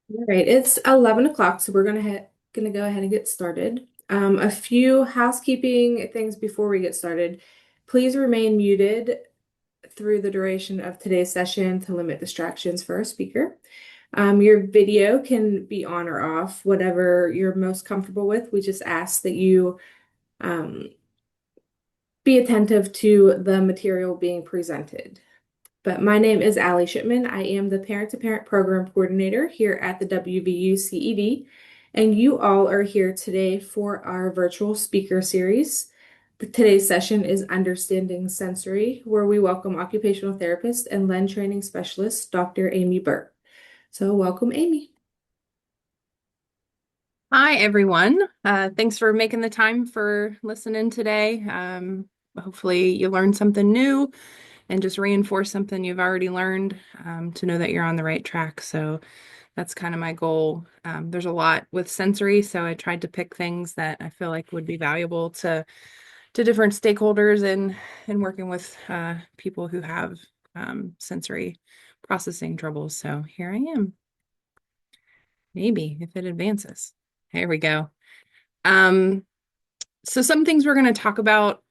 All right, it's 11 o'clock, so we're gonna go ahead and get started. A few housekeeping things before we get started. Please remain muted through the duration of today's session to limit distractions for our speaker. Your video can be on or off, whatever you're most comfortable with. We just ask that you um, be attentive to the material being presented. But my name is Allie Shipman. I am the Parent to Parent Program Coordinator here at the WVU CED, and you all are here today for our virtual speaker series. Today's session is Understanding Sensory, where we welcome occupational therapist and LEN training specialist, Dr. Amy Burt. So welcome, Amy. Hi, everyone. Thanks for making the time for listening today. Hopefully, you learned something new and just reinforce something you've already learned to know that you're on the right track. So that's kind of my goal. There's a lot with sensory, so I tried to pick things that I feel like would be valuable to different stakeholders in working with people who have sensory processing troubles. So here I am. Maybe if it advances. Here we go. Um, So some things we're going to talk about,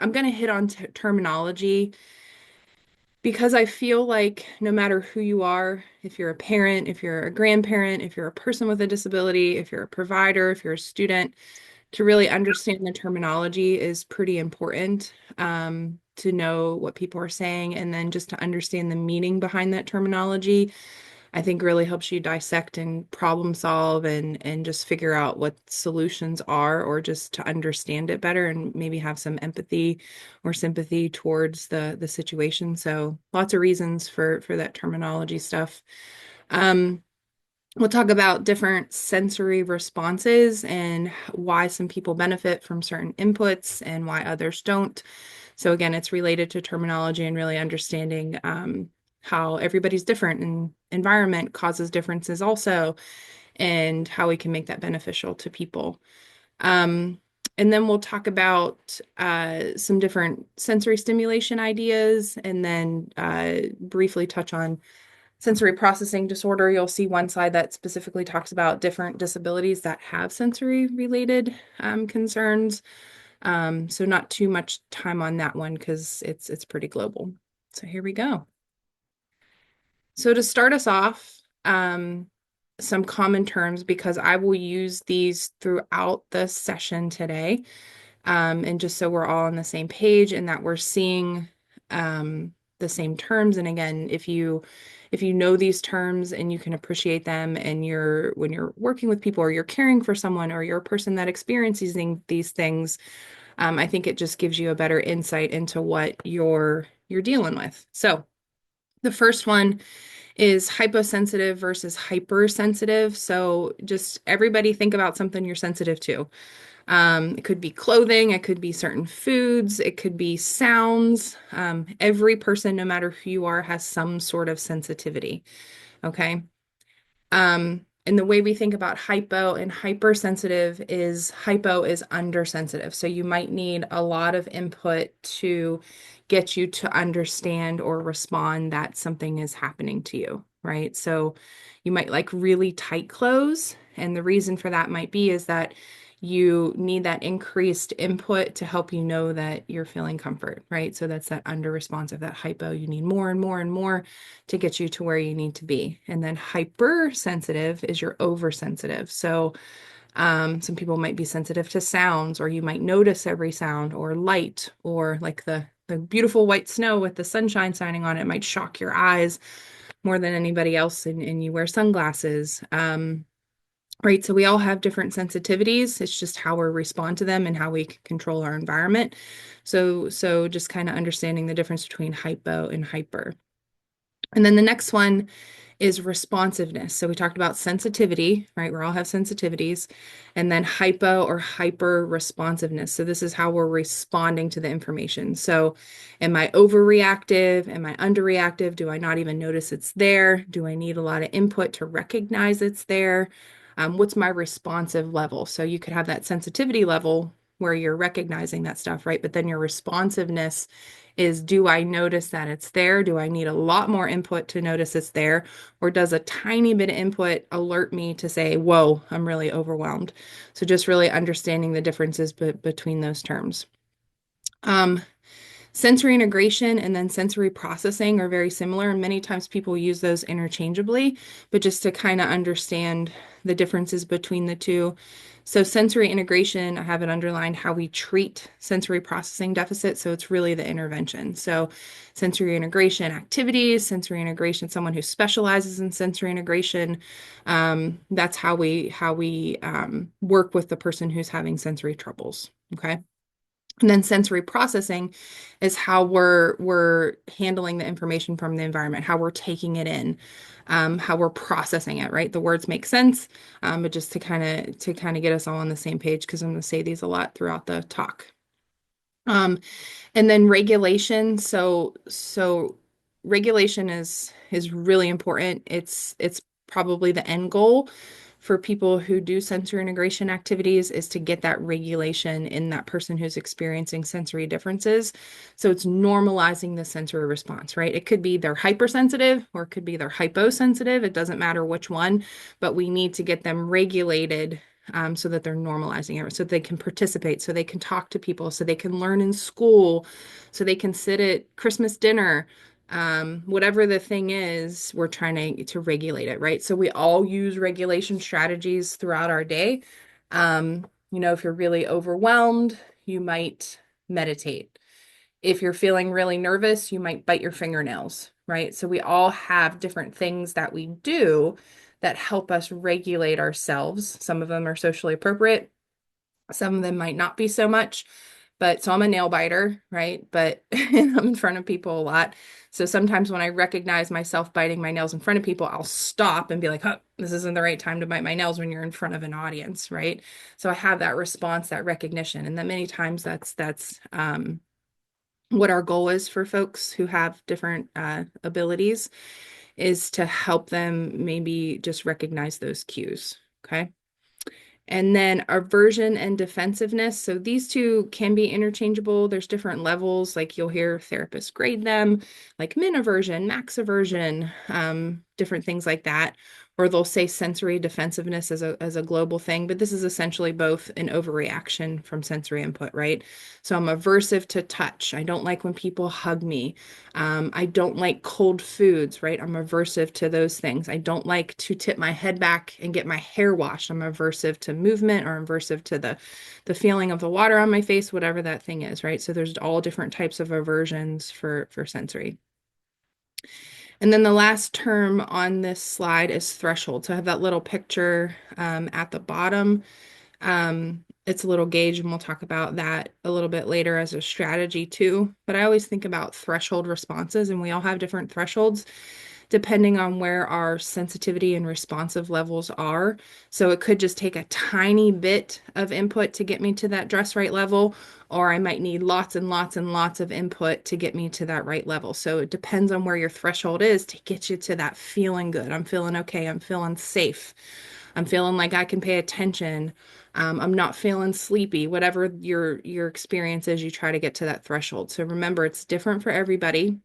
I'm going to hit on terminology because I feel like no matter who you are, if you're a parent, if you're a grandparent, if you're a person with a disability, if you're a provider, if you're a student, to really understand the terminology is pretty important, to know what people are saying and then just to understand the meaning behind that terminology. I think really helps you dissect and problem solve and just figure out what solutions are or just to understand it better and maybe have some empathy or sympathy towards the situation. So lots of reasons for that terminology stuff. Um, we'll talk about different sensory responses and why some people benefit from certain inputs and why others don't. So again, it's related to terminology and really understanding how everybody's different and environment causes differences also, and how we can make that beneficial to people. Um, and then we'll talk about some different sensory stimulation ideas, and then briefly touch on sensory processing disorder. You'll see one slide that specifically talks about different disabilities that have sensory related concerns. So not too much time on that one because it's pretty global. So here we go. So to start us off, some common terms because I will use these throughout the session today. And just so we're all on the same page and that we're seeing the same terms. And again, if you know these terms and you can appreciate them and you're when you're working with people or you're caring for someone or you're a person that experiences these things, I think it just gives you a better insight into what you're dealing with. So the first one is hyposensitive versus hypersensitive. So just everybody think about something you're sensitive to. It could be clothing, it could be certain foods, it could be sounds. Every person, no matter who you are, has some sort of sensitivity. Okay. And the way we think about hypo and hypersensitive is hypo is undersensitive. So you might need a lot of input to get you to understand or respond that something is happening to you, right? So you might like really tight clothes. And the reason for that might be is that you need that increased input to help you know that you're feeling comfort, right? So that's that under responsive, that hypo. You need more and more and more to get you to where you need to be. And then hypersensitive is your oversensitive. So some people might be sensitive to sounds, or you might notice every sound, or light, or like the beautiful white snow with the sunshine shining on it might shock your eyes more than anybody else, and you wear sunglasses. Right, so we all have different sensitivities. It's just how we respond to them and how we control our environment. So just kind of understanding the difference between hypo and hyper. And then the next one is responsiveness. So we talked about sensitivity, right? We all have sensitivities, and then hypo or hyper responsiveness. So this is how we're responding to the information. So am I overreactive? Am I underreactive? Do I not even notice it's there? Do I need a lot of input to recognize it's there? What's my responsive level? So you could have that sensitivity level where you're recognizing that stuff, right? But then your responsiveness is, do I notice that it's there? Do I need a lot more input to notice it's there? Or does a tiny bit of input alert me to say, whoa, I'm really overwhelmed? So just really understanding the differences between those terms. Um, Sensory integration and then sensory processing are very similar, and many times people use those interchangeably, but just to kind of understand the differences between the two. So, sensory integration, I have it underlined how we treat sensory processing deficit. So, it's really the intervention. So, sensory integration activities, sensory integration, someone who specializes in sensory integration. That's how we work with the person who's having sensory troubles. Okay. And then sensory processing is how we're handling the information from the environment, how we're taking it in, how we're processing it, right? The words make sense, but just to kind of get us all on the same page, because I'm going to say these a lot throughout the talk. And then regulation. So regulation is really important. It's probably the end goal for people who do sensory integration activities is to get that regulation in that person who's experiencing sensory differences. So it's normalizing the sensory response, right? It could be they're hypersensitive or it could be they're hyposensitive. It doesn't matter which one, but we need to get them regulated so that they're normalizing it, so they can participate, so they can talk to people, so they can learn in school, so they can sit at Christmas dinner. Whatever the thing is, we're trying to regulate it, right? So we all use regulation strategies throughout our day. If you're really overwhelmed, you might meditate. If you're feeling really nervous, you might bite your fingernails, right? So we all have different things that we do that help us regulate ourselves. Some of them are socially appropriate, some of them might not be so much. But so I'm a nail biter, right? But I'm in front of people a lot. So sometimes when I recognize myself biting my nails in front of people, I'll stop and be like, oh, this isn't the right time to bite my nails when you're in front of an audience, right? So I have that response, that recognition. And then many times that's what our goal is for folks who have different abilities is to help them maybe just recognize those cues. Okay. And then aversion and defensiveness. So these two can be interchangeable. There's different levels, like you'll hear therapists grade them, like min aversion, max aversion, different things like that. Or they'll say sensory defensiveness as a global thing, but this is essentially both an overreaction from sensory input, right? So I'm aversive to touch. I don't like when people hug me. I don't like cold foods, right? I'm aversive to those things. I don't like to tip my head back and get my hair washed. I'm aversive to movement or aversive to the feeling of the water on my face, whatever that thing is, right? So there's all different types of aversions for sensory. And then the last term on this slide is threshold. So I have that little picture at the bottom. It's a little gauge, and we'll talk about that a little bit later as a strategy too. But I always think about threshold responses, and we all have different thresholds depending on where our sensitivity and responsive levels are. So it could just take a tiny bit of input to get me to that dress right level, or I might need lots and lots and lots of input to get me to that right level. So it depends on where your threshold is to get you to that feeling good. I'm feeling okay. I'm feeling safe. I'm feeling like I can pay attention. I'm not feeling sleepy. Whatever your experience is, you try to get to that threshold. So remember, it's different for everybody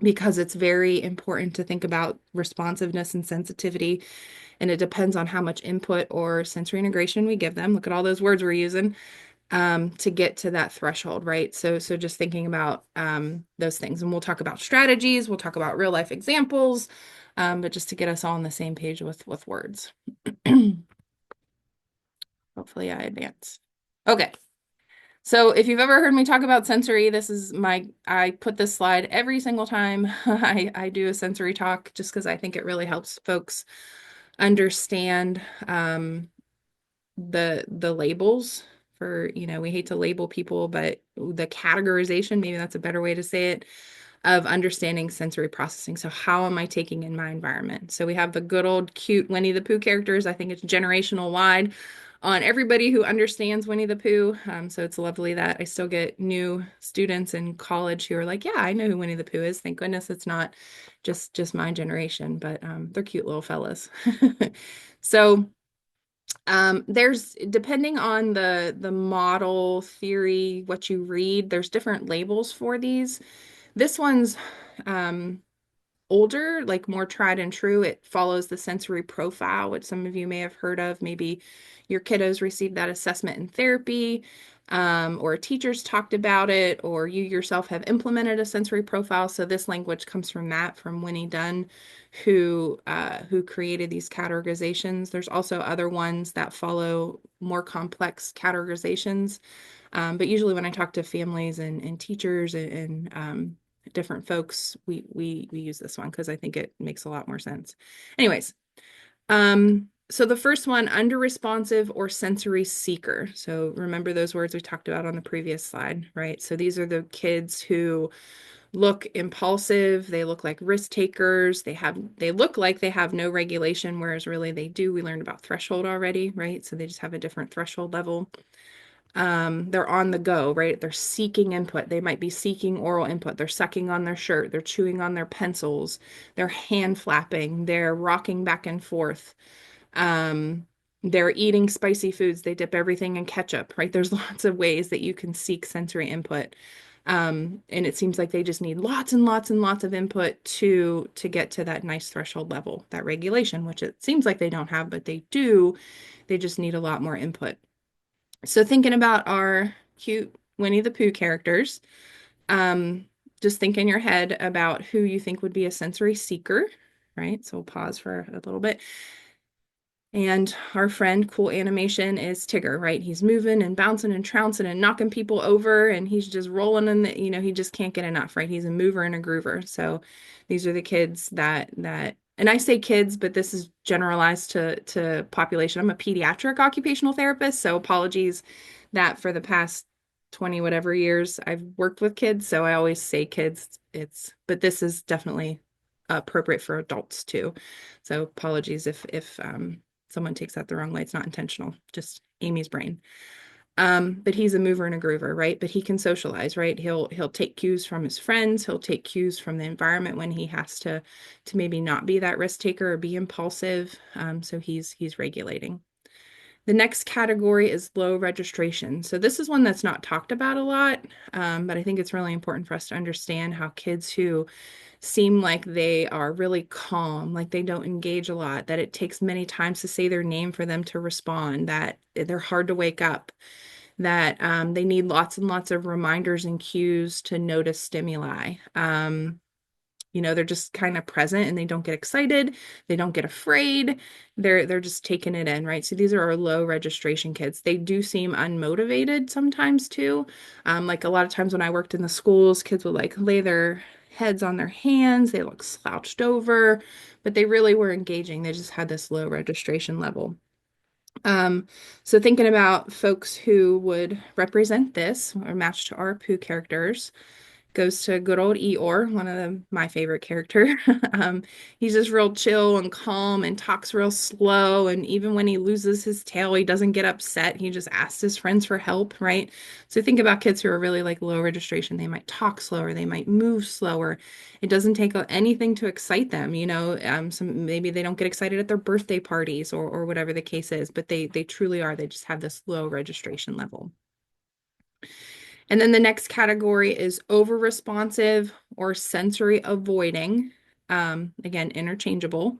because it's very important to think about responsiveness and sensitivity. And it depends on how much input or sensory integration we give them. Look at all those words we're using to get to that threshold, right? So just thinking about those things. And we'll talk about strategies, we'll talk about real life examples, but just to get us all on the same page with words. Hopefully I advance. Okay. So if you've ever heard me talk about sensory, I put this slide every single time I do a sensory talk just because I think it really helps folks understand the labels for, we hate to label people, but the categorization, maybe that's a better way to say it, of understanding sensory processing. So how am I taking in my environment? So we have the good old cute Winnie the Pooh characters. I think it's generational wide on everybody who understands Winnie the Pooh. So it's lovely that I still get new students in college who are like, yeah, I know who Winnie the Pooh is. Thank goodness it's not just my generation, but they're cute little fellas. So There's depending on the model theory, what you read, there's different labels for these. This one's um, older, like more tried and true. It follows the sensory profile, which some of you may have heard of. Maybe your kiddos received that assessment in therapy, or teachers talked about it, or you yourself have implemented a sensory profile. So this language comes from that, from Winnie Dunn, who created these categorizations. There's also other ones that follow more complex categorizations. But usually when I talk to families and teachers and different folks, we use this one because I think it makes a lot more sense. Anyways, so the first one, under responsive or sensory seeker. So remember those words we talked about on the previous slide, right? So these are the kids who look impulsive, they look like risk takers, they look like they have no regulation, whereas really they do. We learned about threshold already, right? So they just have a different threshold level. They're on the go, right? They're seeking input. They might be seeking oral input. They're sucking on their shirt. They're chewing on their pencils. They're hand flapping. They're rocking back and forth. Um, they're eating spicy foods. They dip everything in ketchup, right? There's lots of ways that you can seek sensory input. And it seems like they just need lots and lots and lots of input to get to that nice threshold level, that regulation, which it seems like they don't have, but they do. They just need a lot more input. So thinking about our cute Winnie the Pooh characters, um, just think in your head about who you think would be a sensory seeker, right? So we'll pause for a little bit. And our friend, cool animation, is Tigger, right? He's moving and bouncing and trouncing and knocking people over, and he's just rolling in the, he just can't get enough, right? He's a mover and a groover. So these are the kids and I say kids, but this is generalized to population. I'm a pediatric occupational therapist, so apologies that for the past 20 whatever years I've worked with kids, so I always say kids. But this is definitely appropriate for adults too. So apologies if someone takes that the wrong way. It's not intentional, just Amy's brain. But he's a mover and a groover, right? But he can socialize, right? He'll take cues from his friends. He'll take cues from the environment when he has to maybe not be that risk taker or be impulsive. So he's regulating. The next category is low registration. So this is one that's not talked about a lot, but I think it's really important for us to understand how kids who seem like they are really calm, like they don't engage a lot, that it takes many times to say their name for them to respond, that they're hard to wake up, that they need lots and lots of reminders and cues to notice stimuli. They're just kind of present and they don't get excited, they don't get afraid. They're just taking it in, right? So these are our low registration kids. They do seem unmotivated sometimes too. Like a lot of times when I worked in the schools, kids would like lay their heads on their hands, they look slouched over, but they really were engaging. They just had this low registration level. Um, so thinking about folks who would represent this or match to our Pooh characters, goes to good old Eeyore, one of my favorite character. He's just real chill and calm and talks real slow. And even when he loses his tail, he doesn't get upset. He just asks his friends for help, right? So think about kids who are really like low registration. They might talk slower. They might move slower. It doesn't take anything to excite them. Maybe they don't get excited at their birthday parties or whatever the case is, but they truly are. They just have this low registration level. And then the next category is over responsive or sensory avoiding. Again, interchangeable.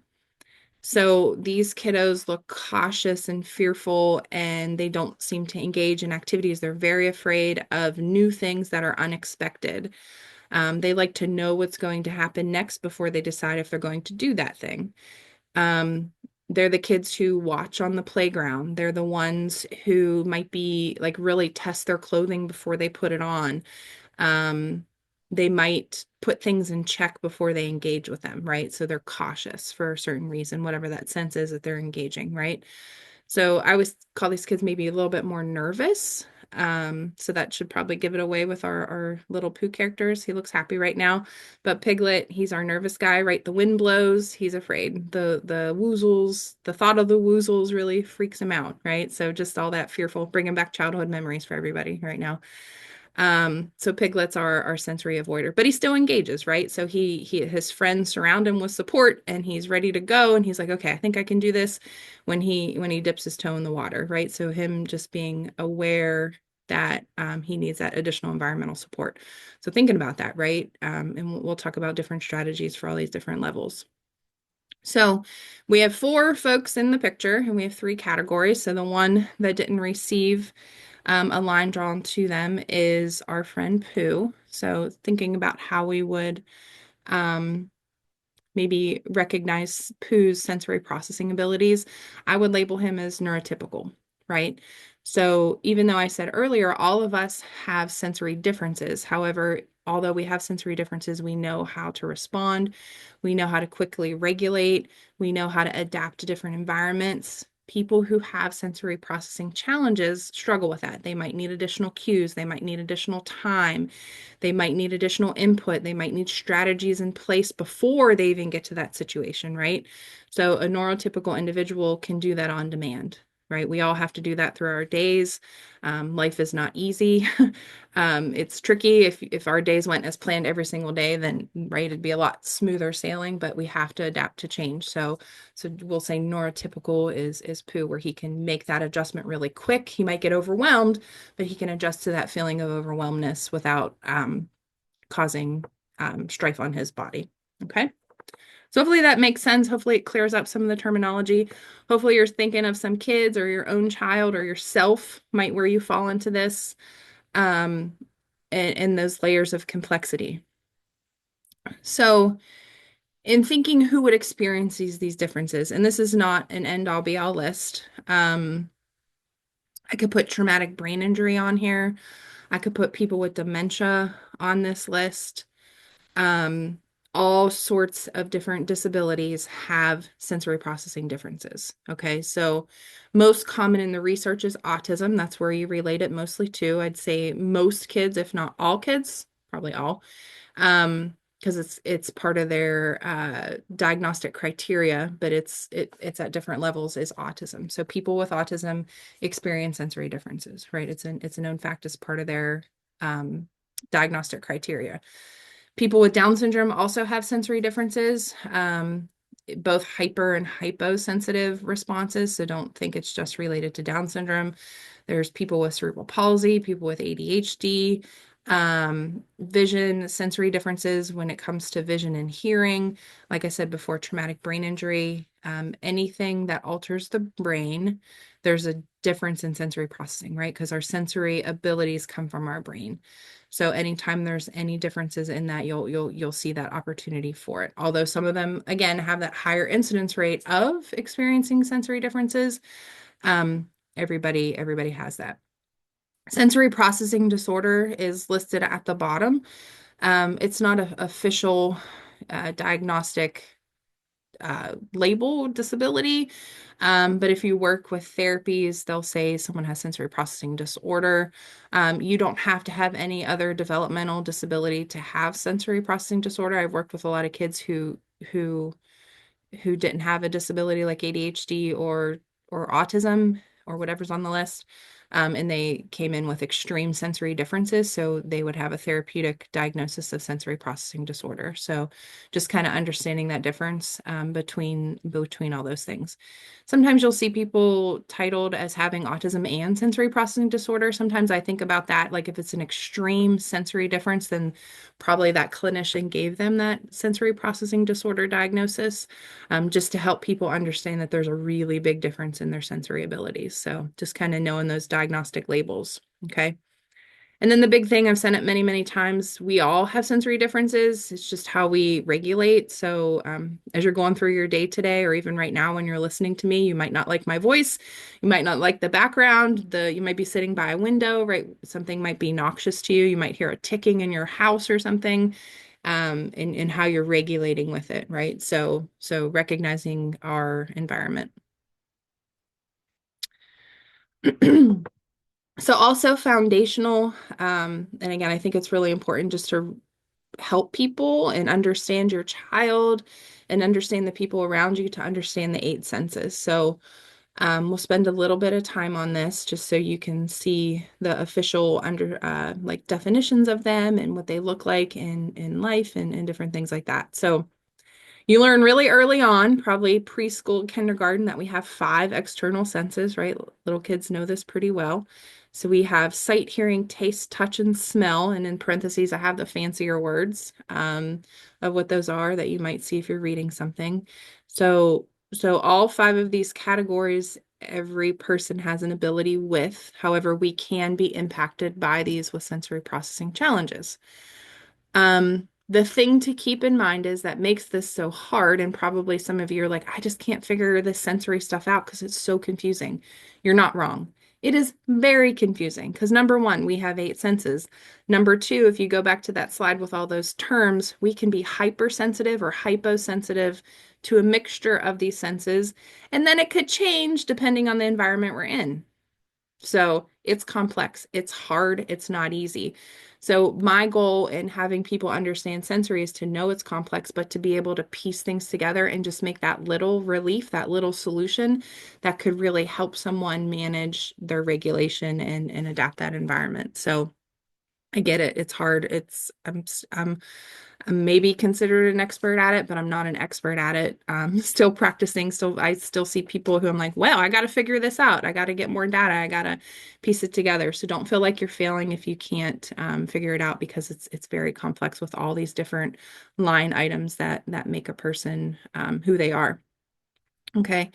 So these kiddos look cautious and fearful, and they don't seem to engage in activities. They're very afraid of new things that are unexpected. They like to know what's going to happen next before they decide if they're going to do that thing. Um, they're the kids who watch on the playground. They're the ones who might be like really test their clothing before they put it on. Um, they might put things in check before they engage with them, right? So they're cautious for a certain reason, whatever that sense is that they're engaging, right? So I always call these kids maybe a little bit more nervous. So that should probably give it away with our little Pooh characters. He looks happy right now. But Piglet, he's our nervous guy, right? The wind blows, he's afraid. The woozles, the thought of the woozles really freaks him out, right? So just all that fearful, bringing back childhood memories for everybody right now. So Piglet's our sensory avoider, but he still engages, right? So his friends surround him with support and he's ready to go. And he's like, okay, I think I can do this when he dips his toe in the water, right? So him just being aware that he needs that additional environmental support. So thinking about that, right? And we'll talk about different strategies for all these different levels. So we have four folks in the picture and we have three categories. So the one that didn't receive a line drawn to them is our friend Pooh. So thinking about how we would um, maybe recognize Pooh's sensory processing abilities, I would label him as neurotypical, right? So even though I said earlier, all of us have sensory differences. However, although we have sensory differences, we know how to respond. We know how to quickly regulate. We know how to adapt to different environments. People who have sensory processing challenges struggle with that. They might need additional cues. They might need additional time. They might need additional input. They might need strategies in place before they even get to that situation, right? So a neurotypical individual can do that on demand, right? We all have to do that through our days. Life is not easy. It's tricky. If our days went as planned every single day, then right, it'd be a lot smoother sailing, but we have to adapt to change. So we'll say neurotypical is Pooh, where he can make that adjustment really quick. He might get overwhelmed, but he can adjust to that feeling of overwhelmness without causing strife on his body. Okay. So hopefully that makes sense. Hopefully it clears up some of the terminology. Hopefully you're thinking of some kids or your own child or yourself might where you fall into this um, and those layers of complexity. So in thinking who would experience these differences, and this is not an end all be all list. I could put traumatic brain injury on here. I could put people with dementia on this list. Um, all sorts of different disabilities have sensory processing differences. Okay, so most common in the research is autism. That's where you relate it mostly to. I'd say most kids, if not all kids, probably all, because it's part of their diagnostic criteria, but it's at different levels is autism. So people with autism experience sensory differences, right? It's a known fact as part of their diagnostic criteria. People with Down syndrome also have sensory differences, both hyper and hyposensitive responses. So don't think it's just related to Down syndrome. There's people with cerebral palsy, people with ADHD, vision, sensory differences when it comes to vision and hearing. Like I said before, traumatic brain injury, anything that alters the brain, there's a difference in sensory processing, right? Because our sensory abilities come from our brain. So anytime there's any differences in that, you'll see that opportunity for it. Although some of them, again, have that higher incidence rate of experiencing sensory differences, everybody has that. Sensory processing disorder is listed at the bottom. It's not an official diagnostic label disability. But if you work with therapies, they'll say someone has sensory processing disorder. You don't have to have any other developmental disability to have sensory processing disorder. I've worked with a lot of kids who who didn't have a disability like ADHD or autism or whatever's on the list. And they came in with extreme sensory differences. So they would have a therapeutic diagnosis of sensory processing disorder. So just kind of understanding that difference between all those things. Sometimes you'll see people titled as having autism and sensory processing disorder. Sometimes I think about that, like if it's an extreme sensory difference, then probably that clinician gave them that sensory processing disorder diagnosis, just to help people understand that there's a really big difference in their sensory abilities. So just kind of knowing those diagnostic labels. Okay. And then the big thing, I've said it many, many times, we all have sensory differences. It's just how we regulate. So as you're going through your day today, or even right now when you're listening to me, you might not like my voice. You might not like the background. You might be sitting by a window, right? Something might be noxious to you. You might hear a ticking in your house or something, and how you're regulating with it, right? So recognizing our environment. So also foundational, and again, I think it's really important just to help people and understand your child and understand the people around you to understand the eight senses. So We'll spend a little bit of time on this just so you can see the official like definitions of them and what they look like in life and different things like that. So you learn really early on, probably preschool, kindergarten, that we have five external senses, right? Little kids know this pretty well. So we have sight, hearing, taste, touch, and smell. And in parentheses, I have the fancier words of what those are that you might see if you're reading something. So all five of these categories, every person has an ability with. However, we can be impacted by these with sensory processing challenges. The thing to keep in mind is that makes this so hard, and probably some of you are like, I just can't figure this sensory stuff out because it's so confusing. You're not wrong. It is very confusing because number one, we have eight senses. Number two, if you go back to that slide with all those terms, we can be hypersensitive or hyposensitive to a mixture of these senses, and then it could change depending on the environment we're in. So it's complex, it's hard, it's not easy. So my goal in having people understand sensory is to know it's complex, but to be able to piece things together and just make that little relief, that little solution that could really help someone manage their regulation and adapt that environment. So I get it. It's hard. I'm maybe considered an expert at it, but I'm not an expert at it. Still practicing. Still, I still see people who I'm like, well, I got to figure this out. I got to get more data. I got to piece it together. So don't feel like you're failing if you can't figure it out because it's very complex with all these different line items that make a person who they are. Okay.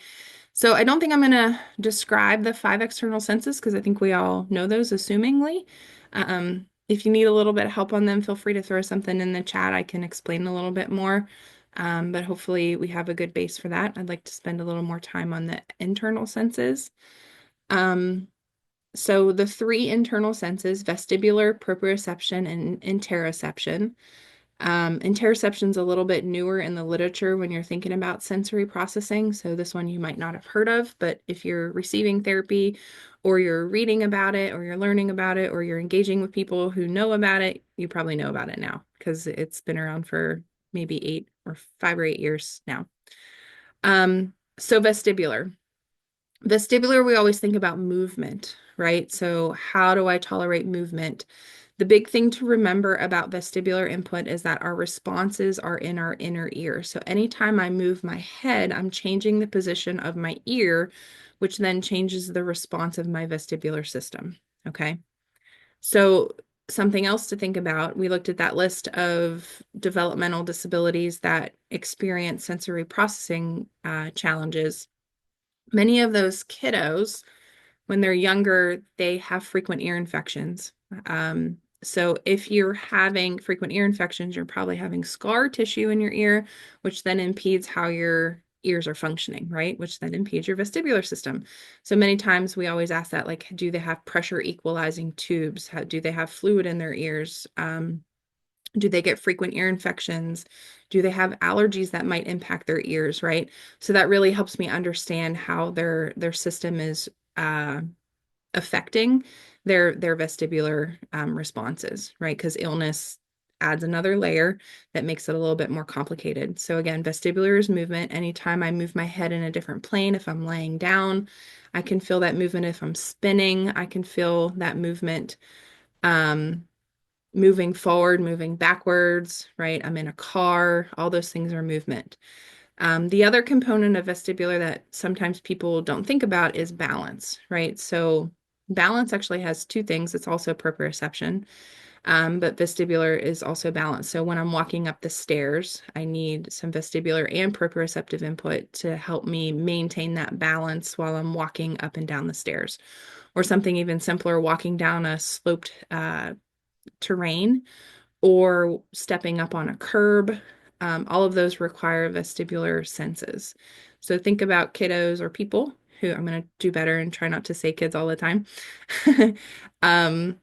So I don't think I'm going to describe the five external senses because I think we all know those, assumingly. If you need a little bit of help on them, feel free to throw something in the chat. I can explain a little bit more. But hopefully we have a good base for that. I'd like to spend a little more time on the internal senses. Um, so the three internal senses, vestibular, proprioception, and interoception. Interoception's a little bit newer in the literature when you're thinking about sensory processing. So this one you might not have heard of, but if you're receiving therapy or you're reading about it or you're learning about it or you're engaging with people who know about it, you probably know about it now because it's been around for maybe 5 or 8 years now. So vestibular. Vestibular, we always think about movement, right? So how do I tolerate movement? The big thing to remember about vestibular input is that our responses are in our inner ear. So anytime I move my head, I'm changing the position of my ear, which then changes the response of my vestibular system. Okay. So something else to think about, we looked at that list of developmental disabilities that experience sensory processing challenges. Many of those kiddos, when they're younger, they have frequent ear infections. So if you're having frequent ear infections, you're probably having scar tissue in your ear, which then impedes how your ears are functioning, right? Which then impedes your vestibular system. So many times we always ask that, like, do they have pressure equalizing tubes? Do they have fluid in their ears? Do they get frequent ear infections? Do they have allergies that might impact their ears, right? So that really helps me understand how their system is affecting their vestibular responses, right? Because illness adds another layer that makes it a little bit more complicated. So again, vestibular is movement. Anytime I move my head in a different plane, if I'm laying down, I can feel that movement. If I'm spinning, I can feel that movement. Moving forward, moving backwards, right? I'm in a car, all those things are movement. The other component of vestibular that sometimes people don't think about is balance, right? So balance actually has two things. It's also proprioception, but vestibular is also balance. So when I'm walking up the stairs, I need some vestibular and proprioceptive input to help me maintain that balance while I'm walking up and down the stairs. Or something even simpler, walking down a sloped terrain or stepping up on a curb. All of those require vestibular senses. So think about kiddos or people who I'm going to do better and try not to say kids all the time. um,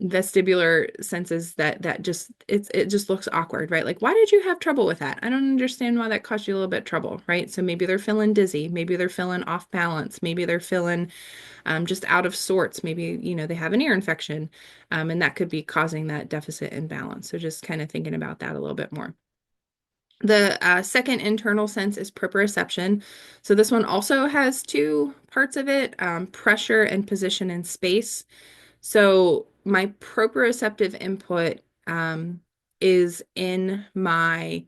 Vestibular senses that just it just looks awkward, right? Like, why did you have trouble with that? I don't understand why that caused you a little bit of trouble, right? So maybe they're feeling dizzy, maybe they're feeling off balance, maybe they're feeling just out of sorts. Maybe, they have an ear infection, and that could be causing that deficit in balance. So just kind of thinking about that a little bit more. The second internal sense is proprioception. So this one also has two parts of it, pressure and position in space. So my proprioceptive input is in my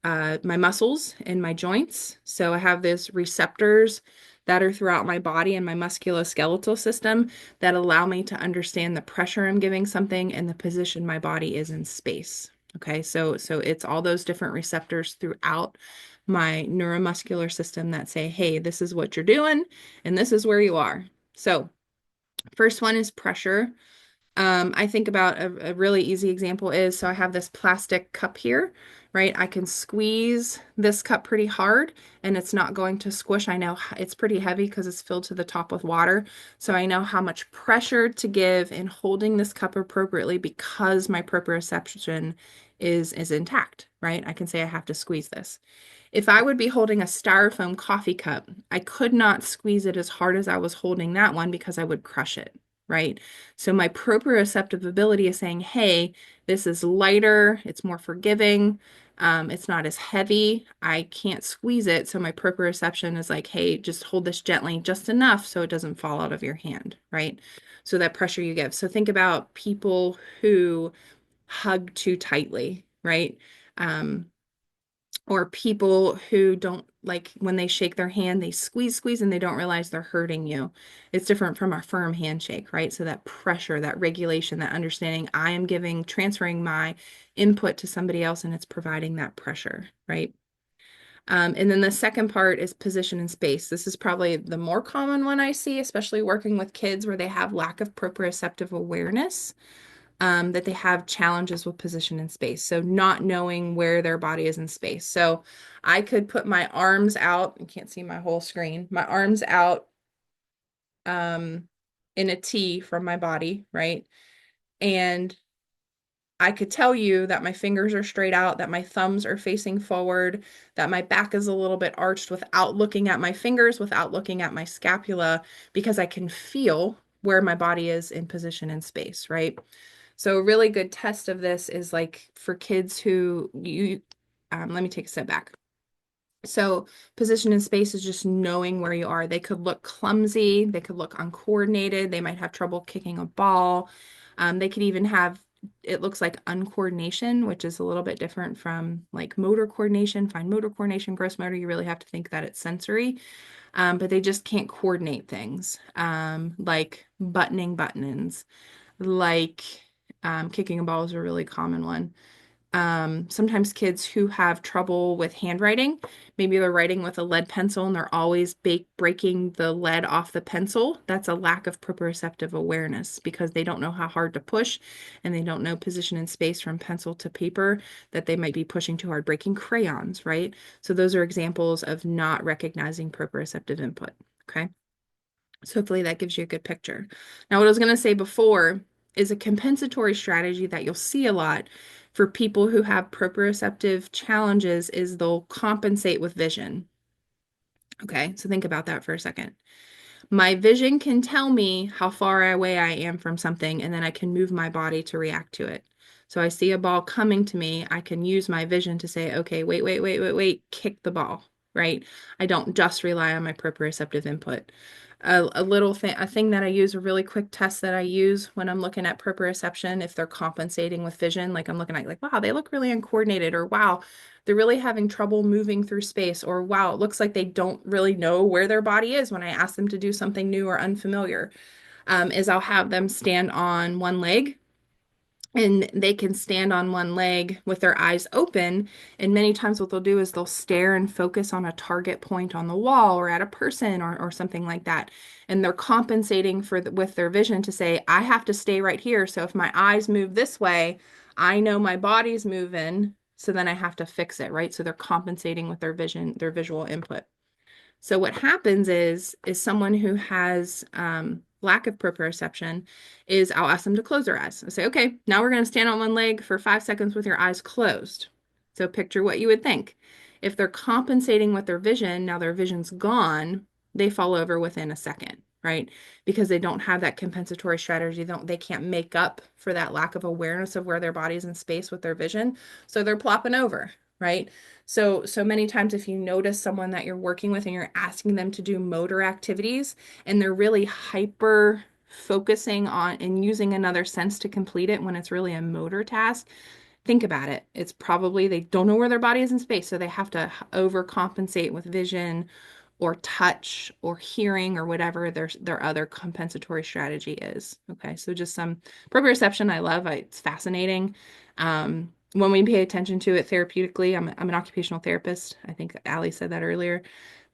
muscles and my joints. So I have these receptors that are throughout my body and my musculoskeletal system that allow me to understand the pressure I'm giving something and the position my body is in space. Okay, so it's all those different receptors throughout my neuromuscular system that say, hey, this is what you're doing and this is where you are. So first one is pressure. I think about a really easy example is, so I have this plastic cup here, right? I can squeeze this cup pretty hard and it's not going to squish. I know it's pretty heavy because it's filled to the top with water. So I know how much pressure to give in holding this cup appropriately because my proprioception is intact, right? I can say I have to squeeze this. If I would be holding a styrofoam coffee cup, I could not squeeze it as hard as I was holding that one because I would crush it, right? So my proprioceptive ability is saying, hey, this is lighter, it's more forgiving, it's not as heavy, I can't squeeze it. So my proprioception is like, hey, just hold this gently, just enough so it doesn't fall out of your hand, right? So that pressure you give. So think about people who hug too tightly, right? Um, or people who don't like when they shake their hand, they squeeze, squeeze, and they don't realize they're hurting you. It's different from a firm handshake, right? So that pressure, that regulation, that understanding, I am giving, transferring my input to somebody else, and it's providing that pressure, right? And then the second part is position and space. This is probably the more common one I see, especially working with kids where they have lack of proprioceptive awareness, that they have challenges with position in space. So not knowing where their body is in space. So I could put my arms out, you can't see my whole screen, my arms out um, in a T from my body, right? And I could tell you that my fingers are straight out, that my thumbs are facing forward, that my back is a little bit arched without looking at my fingers, without looking at my scapula, because I can feel where my body is in position in space, right? So a really good test of this is like for kids who let me take a step back. So position in space is just knowing where you are. They could look clumsy, they could look uncoordinated, they might have trouble kicking a ball. They could even have, it looks like uncoordination, which is a little bit different from like motor coordination, fine motor coordination, gross motor. You really have to think that it's sensory, but they just can't coordinate things, like buttoning buttons, like kicking a ball is a really common one. Sometimes kids who have trouble with handwriting, maybe they're writing with a lead pencil and they're always breaking the lead off the pencil. That's a lack of proprioceptive awareness because they don't know how hard to push and they don't know position and space from pencil to paper, that they might be pushing too hard, breaking crayons, right? So those are examples of not recognizing proprioceptive input. Okay. So hopefully that gives you a good picture. Now, what I was going to say before is a compensatory strategy that you'll see a lot for people who have proprioceptive challenges is they'll compensate with vision. Okay, so think about that for a second. My vision can tell me how far away I am from something, and then I can move my body to react to it. So I see a ball coming to me, I can use my vision to say, okay, wait, wait, wait, wait, wait, kick the ball, right? I don't just rely on my proprioceptive input. A little thing, a thing that I use, a really quick test that I use when I'm looking at proprioception, if they're compensating with vision, like I'm looking at like, wow, they look really uncoordinated, or wow, they're really having trouble moving through space, or wow, it looks like they don't really know where their body is when I ask them to do something new or unfamiliar, is I'll have them stand on one leg and they can stand on one leg with their eyes open. And many times what they'll do is they'll stare and focus on a target point on the wall or at a person or something like that. And they're compensating with their vision to say, I have to stay right here. So if my eyes move this way, I know my body's moving. So then I have to fix it, right? So they're compensating with their vision, their visual input. So what happens is someone who has lack of proprioception is I'll ask them to close their eyes. I'll say, okay, now we're going to stand on one leg for 5 seconds with your eyes closed. So picture what you would think. If they're compensating with their vision, now their vision's gone, they fall over within a second, right? Because they don't have that compensatory strategy. They can't make up for that lack of awareness of where their body's in space with their vision. So they're plopping over, right? So many times if you notice someone that you're working with and you're asking them to do motor activities and they're really hyper focusing on and using another sense to complete it when it's really a motor task, think about it. It's probably they don't know where their body is in space, so they have to overcompensate with vision or touch or hearing or whatever their other compensatory strategy is. Okay, so just some proprioception I love. It's fascinating. When we pay attention to it therapeutically, I'm an occupational therapist. I think Ali said that earlier.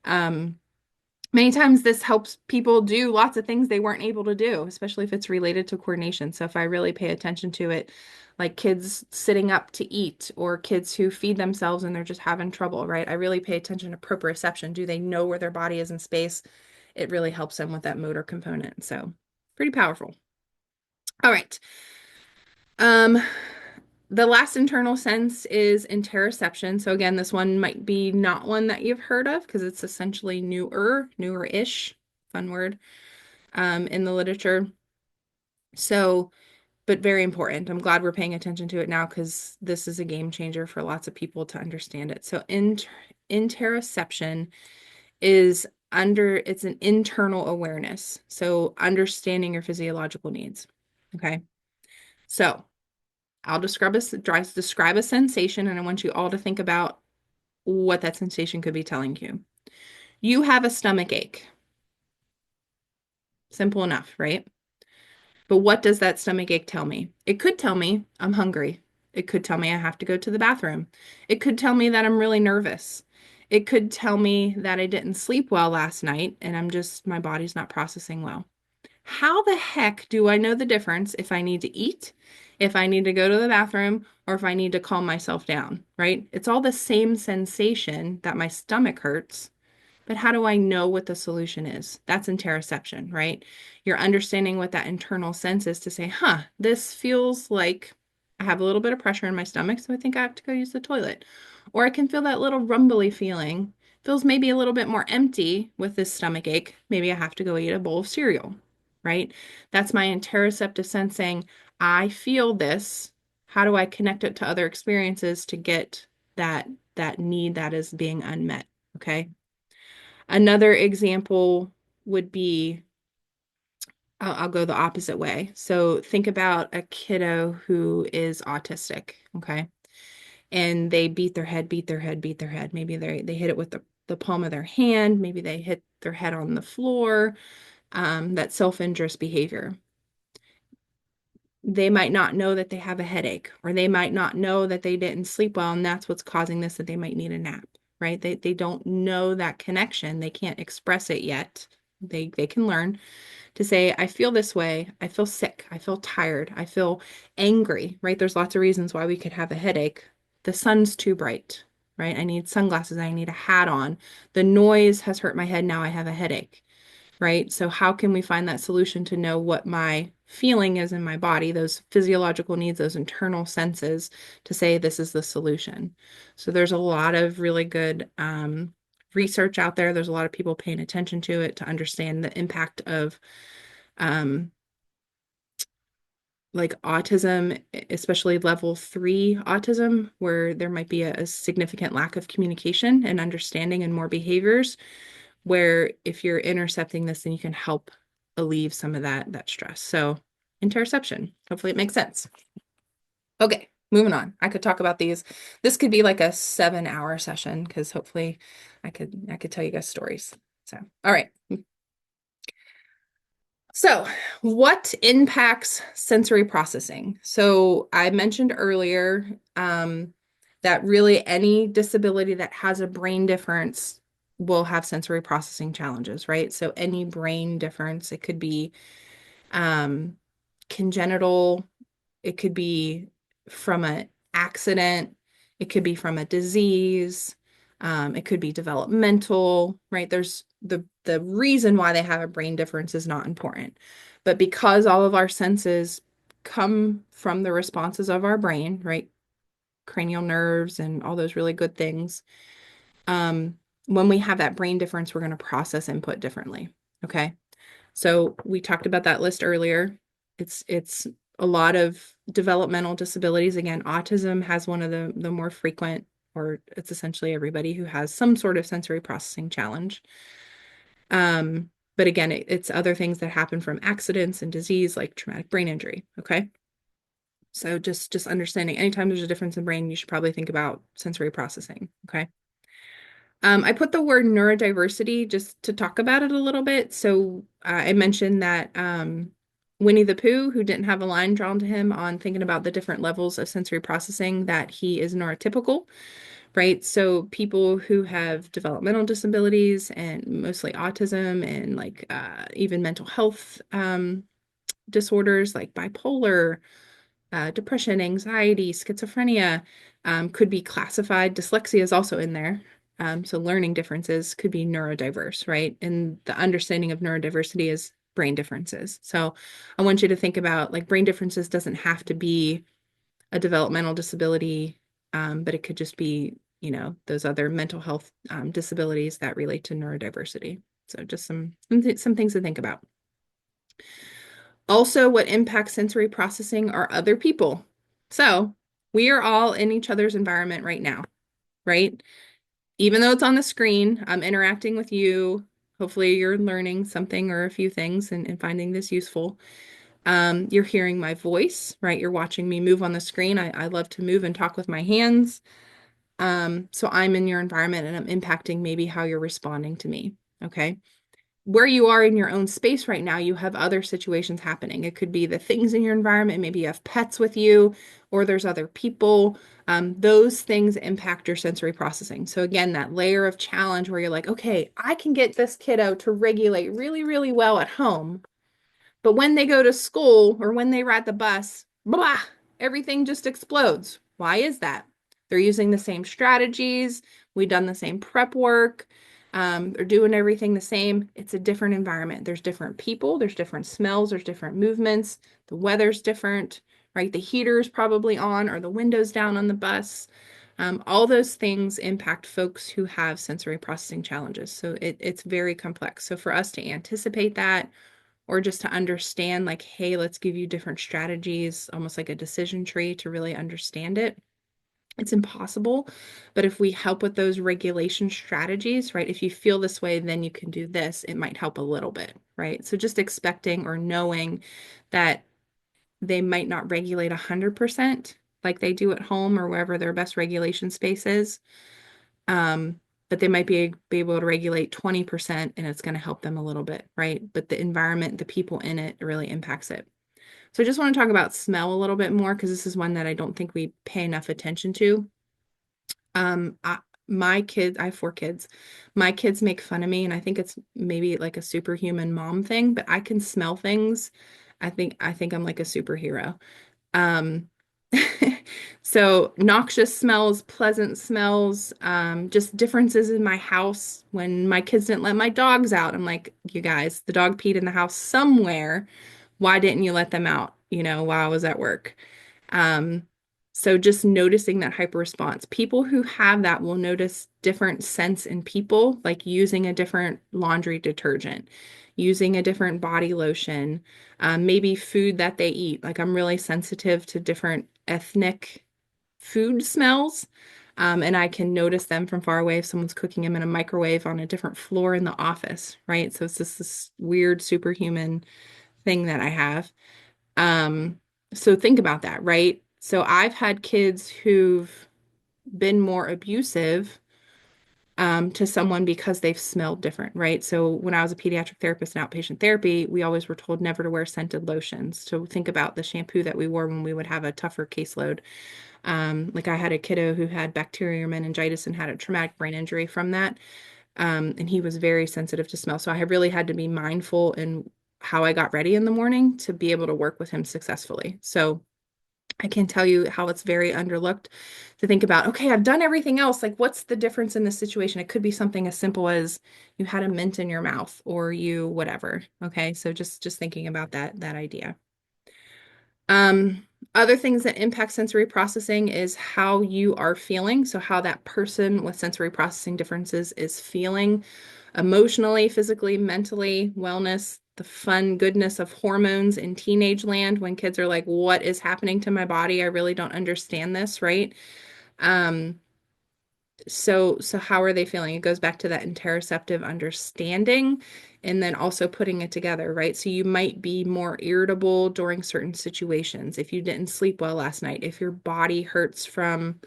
Um, Many times this helps people do lots of things they weren't able to do, especially if it's related to coordination. So if I really pay attention to it, like kids sitting up to eat or kids who feed themselves and they're just having trouble, right? I really pay attention to proprioception. Do they know where their body is in space? It really helps them with that motor component. So pretty powerful. All right. Um, the last internal sense is interoception. So again, this one might be not one that you've heard of because it's essentially newer-ish, fun word, in the literature. So, but very important. I'm glad we're paying attention to it now because this is a game changer for lots of people to understand it. So, interoception is it's an internal awareness. So, understanding your physiological needs. Okay. So, I'll describe a sensation, and I want you all to think about what that sensation could be telling you. You have a stomach ache. Simple enough, right? But what does that stomach ache tell me? It could tell me I'm hungry. It could tell me I have to go to the bathroom. It could tell me that I'm really nervous. It could tell me that I didn't sleep well last night and my body's not processing well. How the heck do I know the difference if I need to eat, if I need to go to the bathroom, or if I need to calm myself down, right? It's all the same sensation that my stomach hurts, but how do I know what the solution is? That's interoception, right? You're understanding what that internal sense is to say, huh, this feels like I have a little bit of pressure in my stomach, so I think I have to go use the toilet. Or I can feel that little rumbly feeling. Feels maybe a little bit more empty with this stomach ache. Maybe I have to go eat a bowl of cereal, right? That's my interoceptive sense saying, I feel this. How do I connect it to other experiences to get that need that is being unmet? Okay. Another example would be I'll go the opposite way. So think about a kiddo who is autistic, okay? And they beat their head, beat their head, beat their head. Maybe they hit it with the palm of their hand. Maybe they hit their head on the floor. That self-injurious behavior. They might not know that they have a headache, or they might not know that they didn't sleep well, and that's what's causing this, that they might need a nap, right? They don't know that connection. They can't express it yet. They can learn to say, I feel this way. I feel sick. I feel tired. I feel angry, right? There's lots of reasons why we could have a headache. The sun's too bright, right? I need sunglasses. I need a hat on. The noise has hurt my head. Now I have a headache, right? So how can we find that solution to know what my feeling is in my body, those physiological needs, those internal senses, to say this is the solution? So there's a lot of really good research out there. There's a lot of people paying attention to it to understand the impact of um, like autism, especially level 3 autism, where there might be a significant lack of communication and understanding and more behaviors, where if you're intercepting this, then you can help alleviate some of that stress. So interception, hopefully it makes sense. Okay, moving on. I could talk about these. This could be like a 7-hour session because hopefully I could tell you guys stories. So, all right. So, what impacts sensory processing? So, I mentioned earlier that really any disability that has a brain difference will have sensory processing challenges, right? So, any brain difference, it could be um, congenital, it could be from an accident, it could be from a disease, it could be developmental, right? There's the reason why they have a brain difference is not important. But because all of our senses come from the responses of our brain, right? Cranial nerves and all those really good things. Um, when we have that brain difference, we're going to process input differently. Okay. So we talked about that list earlier. It's a lot of developmental disabilities. Again, autism has one of the more frequent or it's essentially everybody who has some sort of sensory processing challenge. But again, it's other things that happen from accidents and disease like traumatic brain injury. Okay. So just understanding anytime there's a difference in brain, you should probably think about sensory processing. Okay. I put the word neurodiversity just to talk about it a little bit. So I mentioned that Winnie the Pooh, who didn't have a line drawn to him on thinking about the different levels of sensory processing, that he is neurotypical, right? So people who have developmental disabilities and mostly autism and like even mental health disorders like bipolar, depression, anxiety, schizophrenia could be classified. Dyslexia is also in there. So learning differences could be neurodiverse, right? And the understanding of neurodiversity is brain differences. So I want you to think about like brain differences doesn't have to be a developmental disability, but it could just be, those other mental health disabilities that relate to neurodiversity. So just some things to think about. Also, what impacts sensory processing are other people. So we are all in each other's environment right now, right? Even though it's on the screen, I'm interacting with you. Hopefully, you're learning something or a few things and finding this useful. You're hearing my voice, right? You're watching me move on the screen. I love to move and talk with my hands. So I'm in your environment and I'm impacting maybe how you're responding to me. Okay. Where you are in your own space right now, you have other situations happening. It could be the things in your environment. Maybe you have pets with you, or there's other people. Those things impact your sensory processing. So, again, that layer of challenge where you're like, okay, I can get this kiddo to regulate really, really well at home. But when they go to school or when they ride the bus, blah, everything just explodes. Why is that? They're using the same strategies. We've done the same prep work. They're doing everything the same. It's a different environment. There's different people, there's different smells, there's different movements. The weather's different, right? The heater's probably on or the windows down on the bus. All those things impact folks who have sensory processing challenges. So it's very complex. So for us to anticipate that, or just to understand like, hey, let's give you different strategies, almost like a decision tree to really understand it. It's impossible. But if we help with those regulation strategies, right? If you feel this way, then you can do this, it might help a little bit, right? So just expecting or knowing that they might not regulate 100% like they do at home or wherever their best regulation space is. But they might be able to regulate 20% and it's going to help them a little bit, right? But the environment, the people in it really impacts it. So I just want to talk about smell a little bit more because this is one that I don't think we pay enough attention to. My kids, I have 4 kids. My kids make fun of me, and I think it's maybe like a superhuman mom thing, but I can smell things. I think I'm like a superhero. Um, so noxious smells, pleasant smells, just differences in my house. When my kids didn't let my dogs out, I'm like, you guys, the dog peed in the house somewhere. Why didn't you let them out, while I was at work? Um, so just noticing that hyper response. People who have that will notice different scents in people, like using a different laundry detergent, using a different body lotion, maybe food that they eat. Like I'm really sensitive to different ethnic food smells. And I can notice them from far away if someone's cooking them in a microwave on a different floor in the office, right? So it's just this weird superhuman thing that I have. Um, so think about that, right? So I've had kids who've been more abusive to someone because they've smelled different, right? So when I was a pediatric therapist in outpatient therapy, we always were told never to wear scented lotions. So think about the shampoo that we wore when we would have a tougher caseload. Like I had a kiddo who had bacterial meningitis and had a traumatic brain injury from that. And he was very sensitive to smell. So I really had to be mindful in how I got ready in the morning to be able to work with him successfully. So I can tell you how it's very underlooked to think about, okay, I've done everything else. Like, what's the difference in this situation? It could be something as simple as you had a mint in your mouth or you whatever. Okay. So just thinking about that idea. Other things that impact sensory processing is how you are feeling. So how that person with sensory processing differences is feeling emotionally, physically, mentally, wellness, the fun goodness of hormones in teenage land when kids are like, what is happening to my body? I really don't understand this, right? Um, So how are they feeling? It goes back to that interoceptive understanding and then also putting it together, right? So you might be more irritable during certain situations if you didn't sleep well last night, if your body hurts from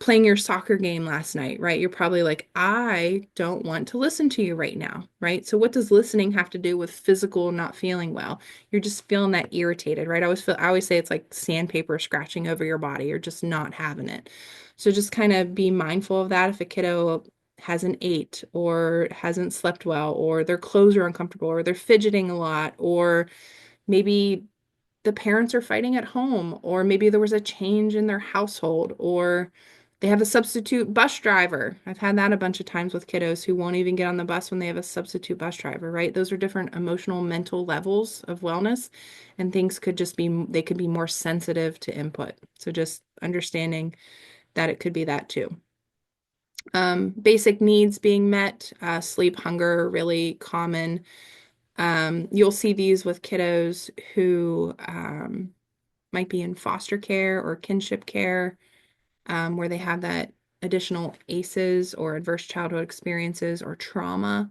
playing your soccer game last night, right? You're probably like, I don't want to listen to you right now, right? So what does listening have to do with physical not feeling well? You're just feeling that irritated, right? I always say it's like sandpaper scratching over your body. You're just not having it. So just kind of be mindful of that if a kiddo hasn't ate or hasn't slept well or their clothes are uncomfortable or they're fidgeting a lot or maybe the parents are fighting at home, or maybe there was a change in their household, or they have a substitute bus driver. I've had that a bunch of times with kiddos who won't even get on the bus when they have a substitute bus driver, right? Those are different emotional, mental levels of wellness, and things could just be, they could be more sensitive to input. So just understanding that it could be that too. Basic needs being met, sleep, hunger, are really common. You'll see these with kiddos who might be in foster care or kinship care, where they have that additional ACEs or adverse childhood experiences or trauma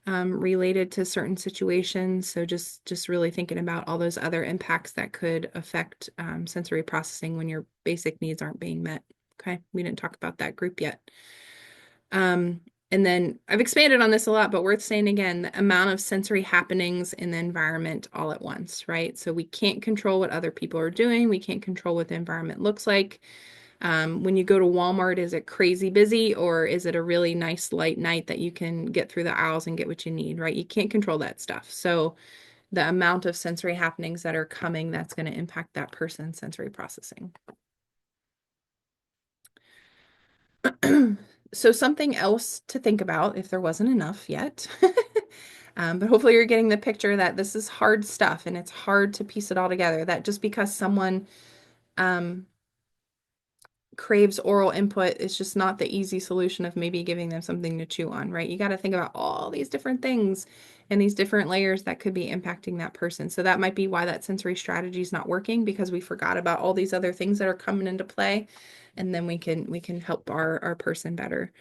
related to certain situations. So just really thinking about all those other impacts that could affect sensory processing when your basic needs aren't being met. Okay, we didn't talk about that group yet. Um, and then I've expanded on this a lot, but worth saying again, the amount of sensory happenings in the environment all at once, right? So we can't control what other people are doing. We can't control what the environment looks like. When you go to Walmart, is it crazy busy or is it a really nice light night that you can get through the aisles and get what you need, right? You can't control that stuff. So the amount of sensory happenings that are coming, that's going to impact that person's sensory processing. So something else to think about if there wasn't enough yet. But hopefully you're getting the picture that this is hard stuff and it's hard to piece it all together. That just because someone um, craves oral input, it's just not the easy solution of maybe giving them something to chew on, right? You got to think about all these different things and these different layers that could be impacting that person. So that might be why that sensory strategy is not working because we forgot about all these other things that are coming into play, and then we can help our person better.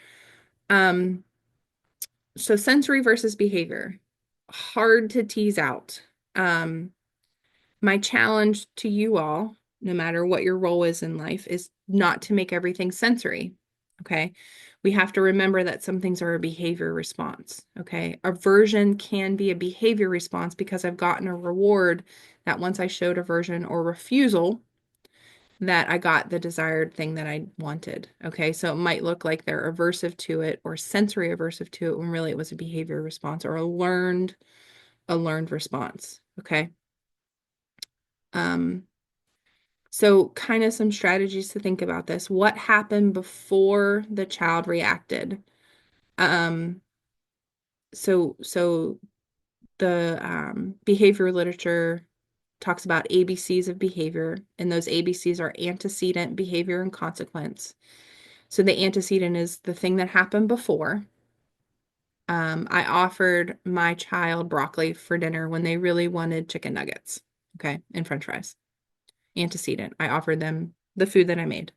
Um, so sensory versus behavior, hard to tease out. Um, my challenge to you all, no matter what your role is in life, is not to make everything sensory. Okay. We have to remember that some things are a behavior response. Okay. Aversion can be a behavior response because I've gotten a reward that once I showed aversion or refusal, that I got the desired thing that I wanted. Okay. So it might look like they're aversive to it or sensory aversive to it when really it was a behavior response or a learned response. Okay. Um, So, kind of some strategies to think about this. What happened before the child reacted? Um, so the behavior literature talks about ABCs of behavior, and those ABCs are antecedent, behavior, and consequence. So the antecedent is the thing that happened before. I offered my child broccoli for dinner when they really wanted chicken nuggets, okay, and French fries. Antecedent. I offered them the food that I made.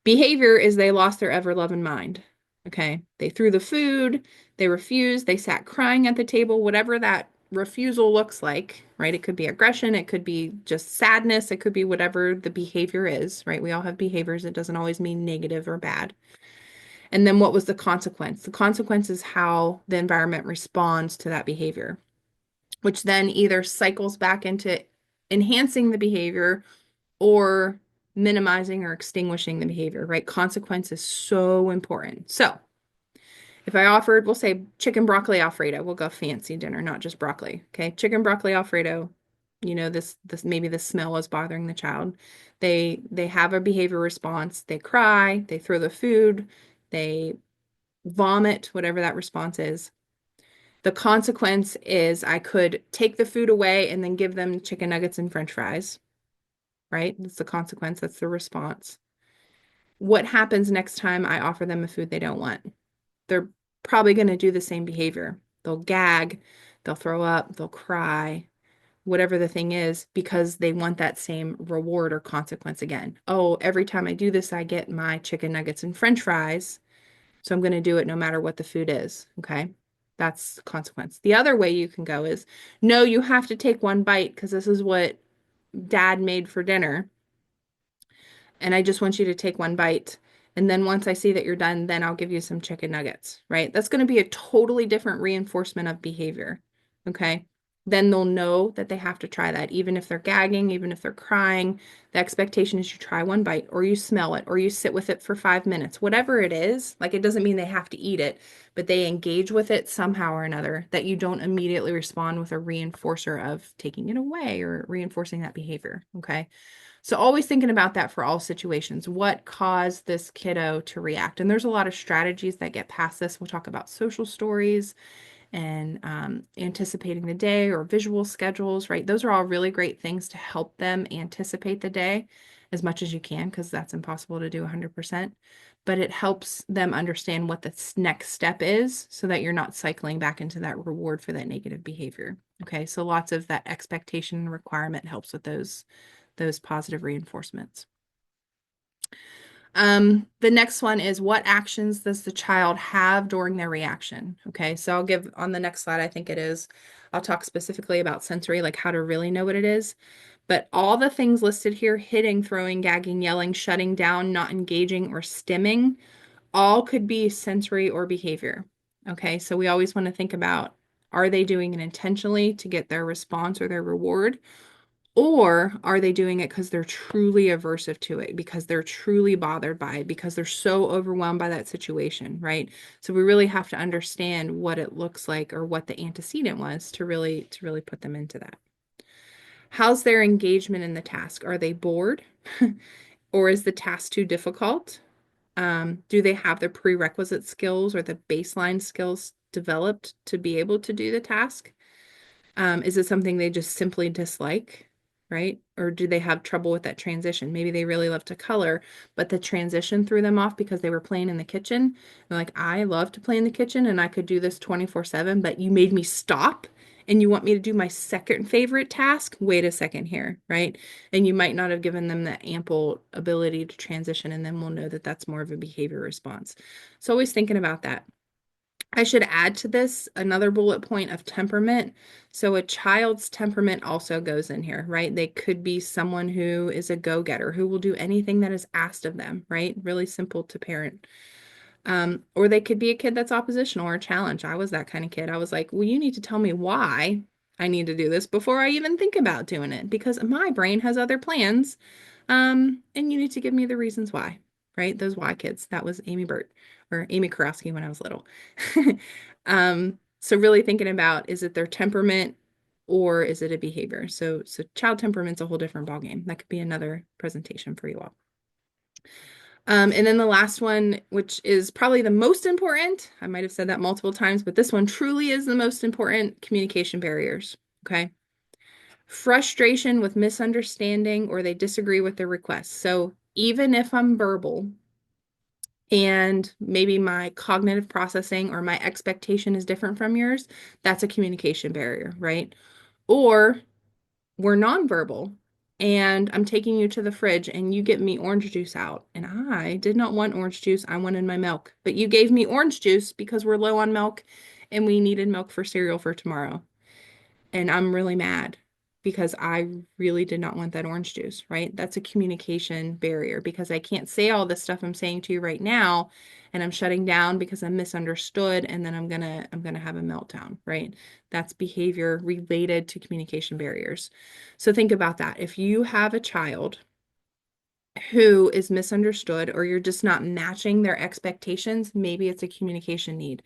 Behavior is they lost their ever-loving mind. Okay. They threw the food, they refused, they sat crying at the table, whatever that refusal looks like, right? It could be aggression, it could be just sadness, it could be whatever the behavior is, right? We all have behaviors. It doesn't always mean negative or bad. And then what was the consequence? The consequence is how the environment responds to that behavior, which then either cycles back into enhancing the behavior or minimizing or extinguishing the behavior, right? Consequence is so important. So if I offered, we'll say chicken broccoli Alfredo, we'll go fancy dinner, not just broccoli. Okay. Chicken broccoli Alfredo, this maybe the smell was bothering the child. They have a behavior response. They cry, they throw the food, they vomit, whatever that response is. The consequence is I could take the food away and then give them chicken nuggets and French fries, right? That's the consequence. That's the response. What happens next time I offer them a food they don't want? They're probably going to do the same behavior. They'll gag, they'll throw up, they'll cry, whatever the thing is, because they want that same reward or consequence again. Oh, every time I do this, I get my chicken nuggets and French fries. So I'm going to do it no matter what the food is. Okay. That's the consequence. The other way you can go is no, you have to take one bite because this is what dad made for dinner. And I just want you to take one bite. And then once I see that you're done, then I'll give you some chicken nuggets, right? That's going to be a totally different reinforcement of behavior. Okay. Then they'll know that they have to try that. Even if they're gagging, even if they're crying, the expectation is you try one bite or you smell it or you sit with it for 5 minutes, whatever it is. Like it doesn't mean they have to eat it, but they engage with it somehow or another that you don't immediately respond with a reinforcer of taking it away or reinforcing that behavior. Okay. So always thinking about that for all situations. What caused this kiddo to react? And there's a lot of strategies that get past this. We'll talk about social stories and anticipating the day or visual schedules, right? Those are all really great things to help them anticipate the day as much as you can, because that's impossible to do 100%. But it helps them understand what the next step is so that you're not cycling back into that reward for that negative behavior. Okay, so lots of that expectation and requirement helps with those positive reinforcements. The next one is what actions does the child have during their reaction? Okay, so I'll give on the next slide, I think it is, I'll talk specifically about sensory, like how to really know what it is. But all the things listed here, hitting, throwing, gagging, yelling, shutting down, not engaging, or stimming, all could be sensory or behavior. Okay, so we always want to think about, are they doing it intentionally to get their response or their reward? Or are they doing it because they're truly aversive to it, because they're truly bothered by it, because they're so overwhelmed by that situation, right? So we really have to understand what it looks like or what the antecedent was to really put them into that. How's their engagement in the task? Are they bored? Or is the task too difficult? Do they have the prerequisite skills or the baseline skills developed to be able to do the task? Is it something they just simply dislike, right? Or do they have trouble with that transition? Maybe they really love to color, but the transition threw them off because they were playing in the kitchen. They're like, I love to play in the kitchen and I could do this 24/7, but you made me stop and you want me to do my second favorite task? Wait a second here, right? And you might not have given them that ample ability to transition, and then we'll know that that's more of a behavior response. So always thinking about that. I should add to this another bullet point of temperament. So a child's temperament also goes in here, right? They could be someone who is a go-getter, who will do anything that is asked of them, right? Really simple to parent. Or they could be a kid that's oppositional or a challenge. I was that kind of kid. I was like, well, you need to tell me why I need to do this before I even think about doing it, because my brain has other plans. And you need to give me the reasons why, right? Those why kids. That was Amy Burt or Amy Kurowski when I was little. So really thinking about, is it their temperament or is it a behavior? So child temperament's a whole different ballgame. That could be another presentation for you all. And then the last one, which is probably the most important, I might have said that multiple times, but this one truly is the most important: communication barriers. Okay. Frustration with misunderstanding or they disagree with their requests. So even if I'm verbal and maybe my cognitive processing or my expectation is different from yours, that's a communication barrier, right? Or we're nonverbal and I'm taking you to the fridge and you get me orange juice out. And I did not want orange juice. I wanted my milk. But you gave me orange juice because we're low on milk and we needed milk for cereal for tomorrow. And I'm really mad because I really did not want that orange juice, right? That's a communication barrier because I can't say all the stuff I'm saying to you right now and I'm shutting down because I'm misunderstood and then I'm going to have a meltdown, right? That's behavior related to communication barriers. So think about that. If you have a child who is misunderstood or you're just not matching their expectations, maybe it's a communication need.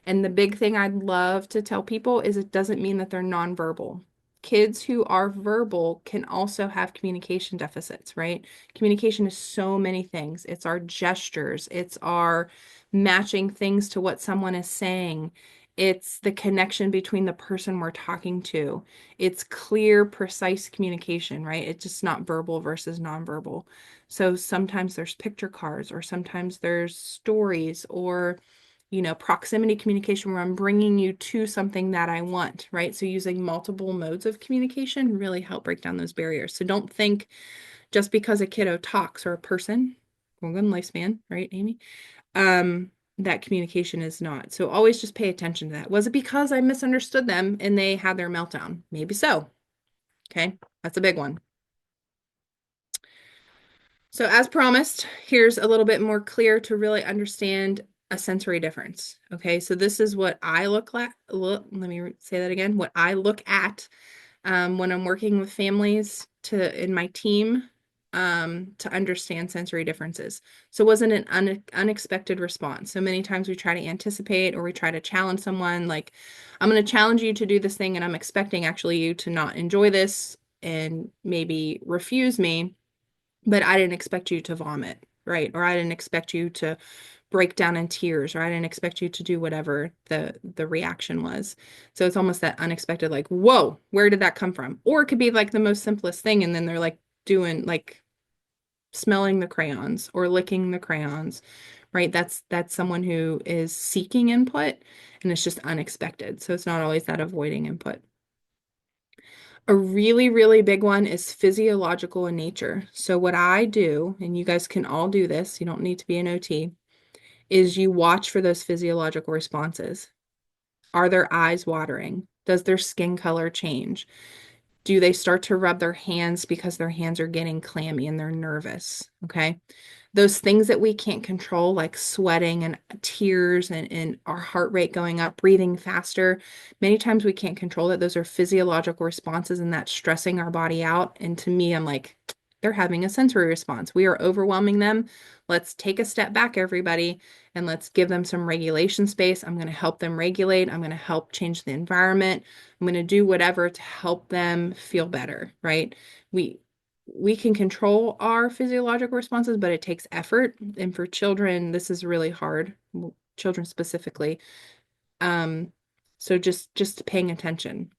And the big thing I'd love to tell people is it doesn't mean that they're nonverbal. Kids who are verbal can also have communication deficits, right? Communication is so many things. It's our gestures, it's our matching things to what someone is saying. It's the connection between the person we're talking to. It's clear, precise communication, right? It's just not verbal versus nonverbal. So sometimes there's picture cards, or sometimes there's stories, or proximity communication where I'm bringing you to something that I want, right? So using multiple modes of communication really help break down those barriers. So don't think just because a kiddo talks or a person, we're going lifespan, right, Amy? that communication is not. So always just pay attention to that. Was it because I misunderstood them and they had their meltdown? Maybe so. Okay. That's a big one. So as promised, here's a little bit more clear to really understand a sensory difference. Okay. So this is what I let me say that again. What I look at when I'm working with families in my team to understand sensory differences. So it wasn't an unexpected response. So many times we try to anticipate or we try to challenge someone like, I'm going to challenge you to do this thing and I'm expecting actually you to not enjoy this and maybe refuse me, but I didn't expect you to vomit, right? Or I didn't expect you to break down in tears, or I didn't expect you to do whatever the reaction was. So it's almost that unexpected, like, whoa, where did that come from? Or it could be like the most simplest thing, and then they're like doing like smelling the crayons or licking the crayons, right? That's someone who is seeking input and it's just unexpected. So it's not always that avoiding input. A really, really big one is physiological in nature. So what I do, and you guys can all do this, you don't need to be an OT, is you watch for those physiological responses. Are their eyes watering? Does their skin color change? Do they start to rub their hands because their hands are getting clammy and they're nervous? Okay. Those things that we can't control, like sweating and tears and our heart rate going up, breathing faster, many times we can't control it. Those are physiological responses and that's stressing our body out. And to me, I'm like, they're having a sensory response. We are overwhelming them. Let's take a step back, everybody, and let's give them some regulation space. I'm going to help them regulate. I'm going to help change the environment. I'm going to do whatever to help them feel better, right? We we can control our physiological responses, but it takes effort. And for children, this is really hard, children specifically. Um, so just paying attention.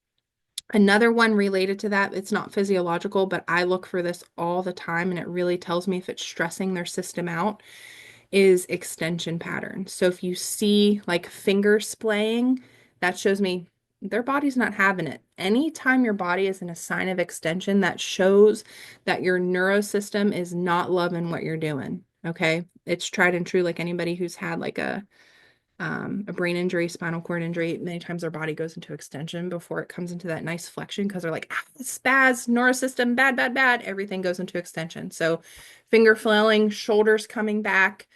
Another one related to that, it's not physiological, but I look for this all the time and it really tells me if it's stressing their system out, is extension patterns. So if you see like finger splaying, that shows me their body's not having it. Anytime your body is in a sign of extension, that shows that your neurosystem is not loving what you're doing. Okay. It's tried and true, like anybody who's had like a brain injury, spinal cord injury, many times their body goes into extension before it comes into that nice flexion because they're like, ah, spaz, neurosystem, bad, bad, bad. Everything goes into extension. So finger flailing, shoulders coming back.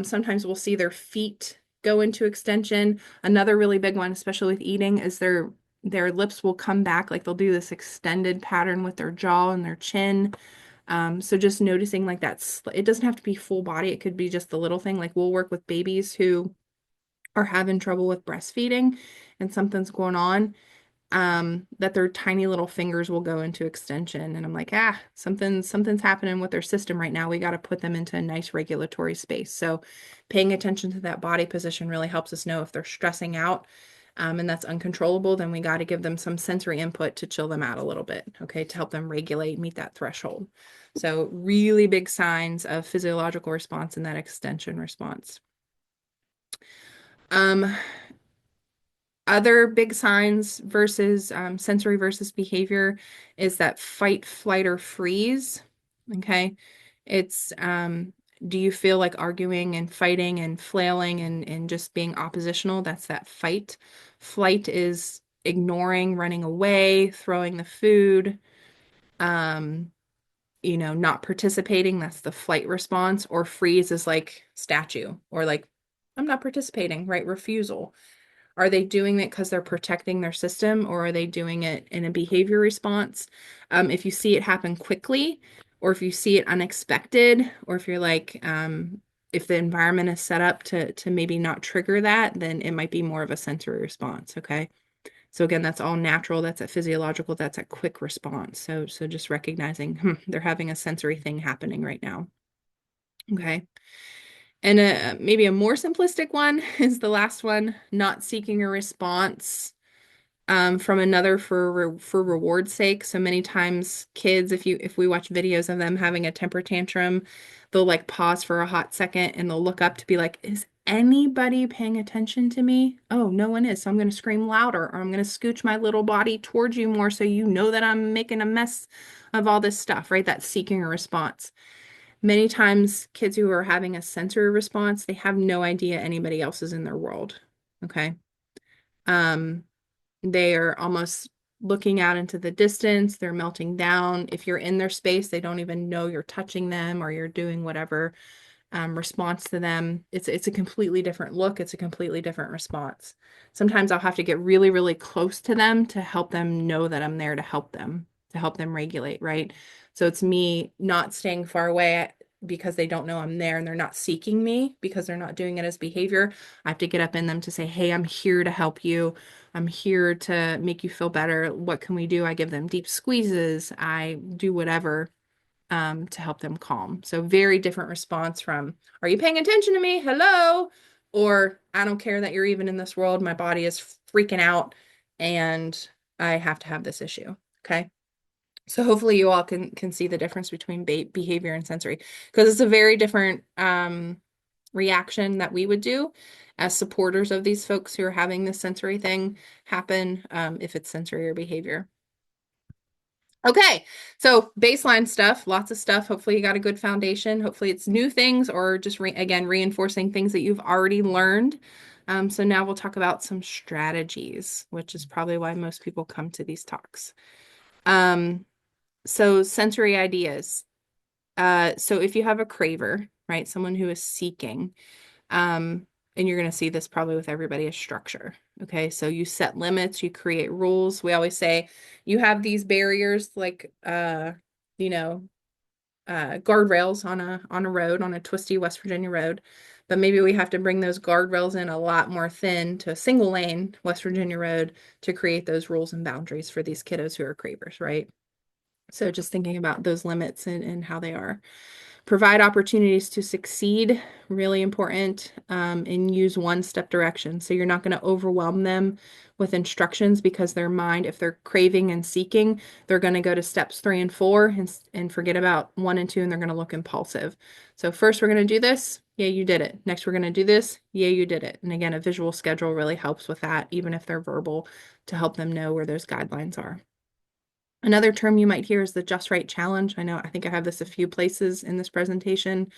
Sometimes we'll see their feet go into extension. Another really big one, especially with eating, is their lips will come back, like they'll do this extended pattern with their jaw and their chin. So just noticing like that's, it doesn't have to be full body. It could be just the little thing. Like we'll work with babies who are having trouble with breastfeeding and something's going on, that their tiny little fingers will go into extension. And I'm like, something's happening with their system right now. We got to put them into a nice regulatory space. So paying attention to that body position really helps us know if they're stressing out. And that's uncontrollable, then we got to give them some sensory input to chill them out a little bit, okay, to help them regulate, meet that threshold. So really big signs of physiological response in that extension response. Um, Other big signs versus sensory versus behavior is that fight, flight, or freeze. Okay. It's do you feel like arguing and fighting and flailing and just being oppositional? That's that fight. Flight is ignoring, running away, throwing the food, um, not participating. That's the flight response. Or freeze is like statue or like, I'm not participating, right? Refusal. Are they doing it because they're protecting their system or are they doing it in a behavior response? If you see it happen quickly, or if you see it unexpected, or if you're like, if the environment is set up to maybe not trigger that, then it might be more of a sensory response. Okay. So again, that's all natural. That's a physiological. That's a quick response. So just recognizing they're having a sensory thing happening right now. Okay. And maybe a more simplistic one is the last one, not seeking a response from another for reward's sake. So many times kids, if we watch videos of them having a temper tantrum, they'll like pause for a hot second and they'll look up to be like, is anybody paying attention to me? Oh, no one is. So I'm going to scream louder or I'm going to scooch my little body towards you more so you know that I'm making a mess of all this stuff, right? That's seeking a response. Many times, kids who are having a sensory response, they have no idea anybody else is in their world. Okay. Um, they are almost looking out into the distance. They're melting down. If you're in their space, they don't even know you're touching them or you're doing whatever response to them. It's a completely different look. It's a completely different response. Sometimes I'll have to get really, really close to them to help them know that I'm there to help them regulate, right? So it's me not staying far away because they don't know I'm there and they're not seeking me because they're not doing it as behavior. I have to get up in them to say, hey, I'm here to help you. I'm here to make you feel better. What can we do? I give them deep squeezes. I do whatever to help them calm. So very different response from, are you paying attention to me? Hello? Or I don't care that you're even in this world. My body is freaking out and I have to have this issue. Okay. So hopefully you all can see the difference between behavior and sensory because it's a very different reaction that we would do as supporters of these folks who are having this sensory thing happen if it's sensory or behavior. Okay, so baseline stuff, lots of stuff. Hopefully, you got a good foundation. Hopefully, it's new things or just again reinforcing things that you've already learned. So now we'll talk about some strategies, which is probably why most people come to these talks. Um, so sensory ideas. So if you have a craver, right, someone who is seeking, um, and you're going to see this probably with everybody as structure. Okay, so you set limits, you create rules. We always say you have these barriers like you know, guardrails on a road, on a twisty West Virginia road. But maybe we have to bring those guardrails in a lot more thin to a single lane West Virginia road to create those rules and boundaries for these kiddos who are cravers, right? So just thinking about those limits and how they are. Provide opportunities to succeed, really important, and use one-step direction. So you're not going to overwhelm them with instructions because their mind, if they're craving and seeking, they're going to go to steps 3 and 4 and forget about 1 and 2, and they're going to look impulsive. So first we're going to do this. Yeah, you did it. Next we're going to do this. Yeah, you did it. And again, a visual schedule really helps with that, even if they're verbal, to help them know where those guidelines are. Another term you might hear is the just right challenge. I think I have this a few places in this presentation.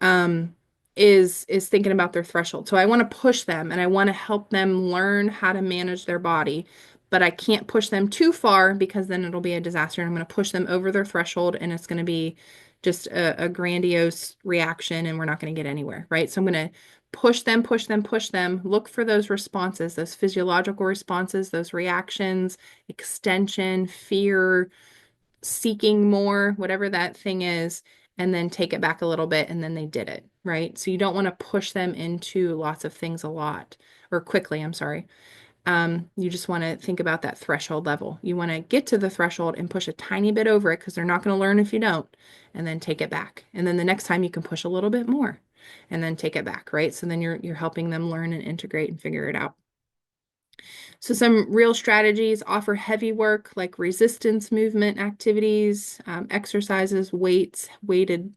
Um, is thinking about their threshold. So I want to push them and I want to help them learn how to manage their body, but I can't push them too far because then it'll be a disaster. And I'm going to push them over their threshold and it's going to be just a grandiose reaction and we're not going to get anywhere, right? So I'm going to push them, push them, push them, look for those responses, those physiological responses, those reactions, extension, fear, seeking more, whatever that thing is, and then take it back a little bit and then they did it, right? So you don't want to push them into lots of things a lot or quickly, I'm sorry. You just want to think about that threshold level. You want to get to the threshold and push a tiny bit over it because they're not going to learn if you don't, and then take it back. And then the next time you can push a little bit more and then take it back, right? So then you're helping them learn and integrate and figure it out. So some real strategies offer heavy work like resistance movement activities, exercises, weights, weighted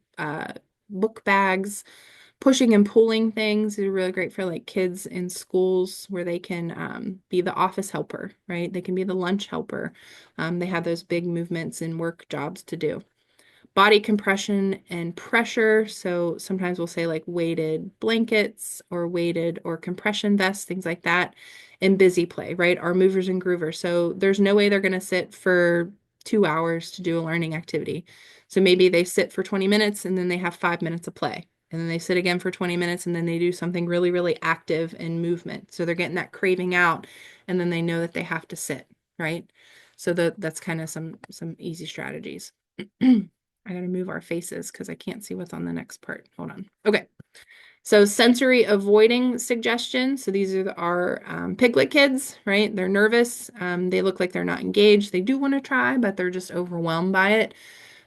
book bags, pushing and pulling things are really great for like kids in schools where they can be the office helper, right? They can be the lunch helper. They have those big movements and work jobs to do. Body compression and pressure. So sometimes we'll say like weighted blankets or weighted or compression vests, things like that. And busy play, right? Our movers and groovers. So there's no way they're going to sit for 2 hours to do a learning activity. So maybe they sit for 20 minutes and then they have 5 minutes of play. And then they sit again for 20 minutes and then they do something really, really active in movement. So they're getting that craving out and then they know that they have to sit, right? So that's kind of some easy strategies. I gotta move our faces because I can't see what's on the next part. Hold on. Okay. So sensory avoiding suggestions. So these are our piglet kids, right? They're nervous. They look like they're not engaged. They do want to try, but they're just overwhelmed by it.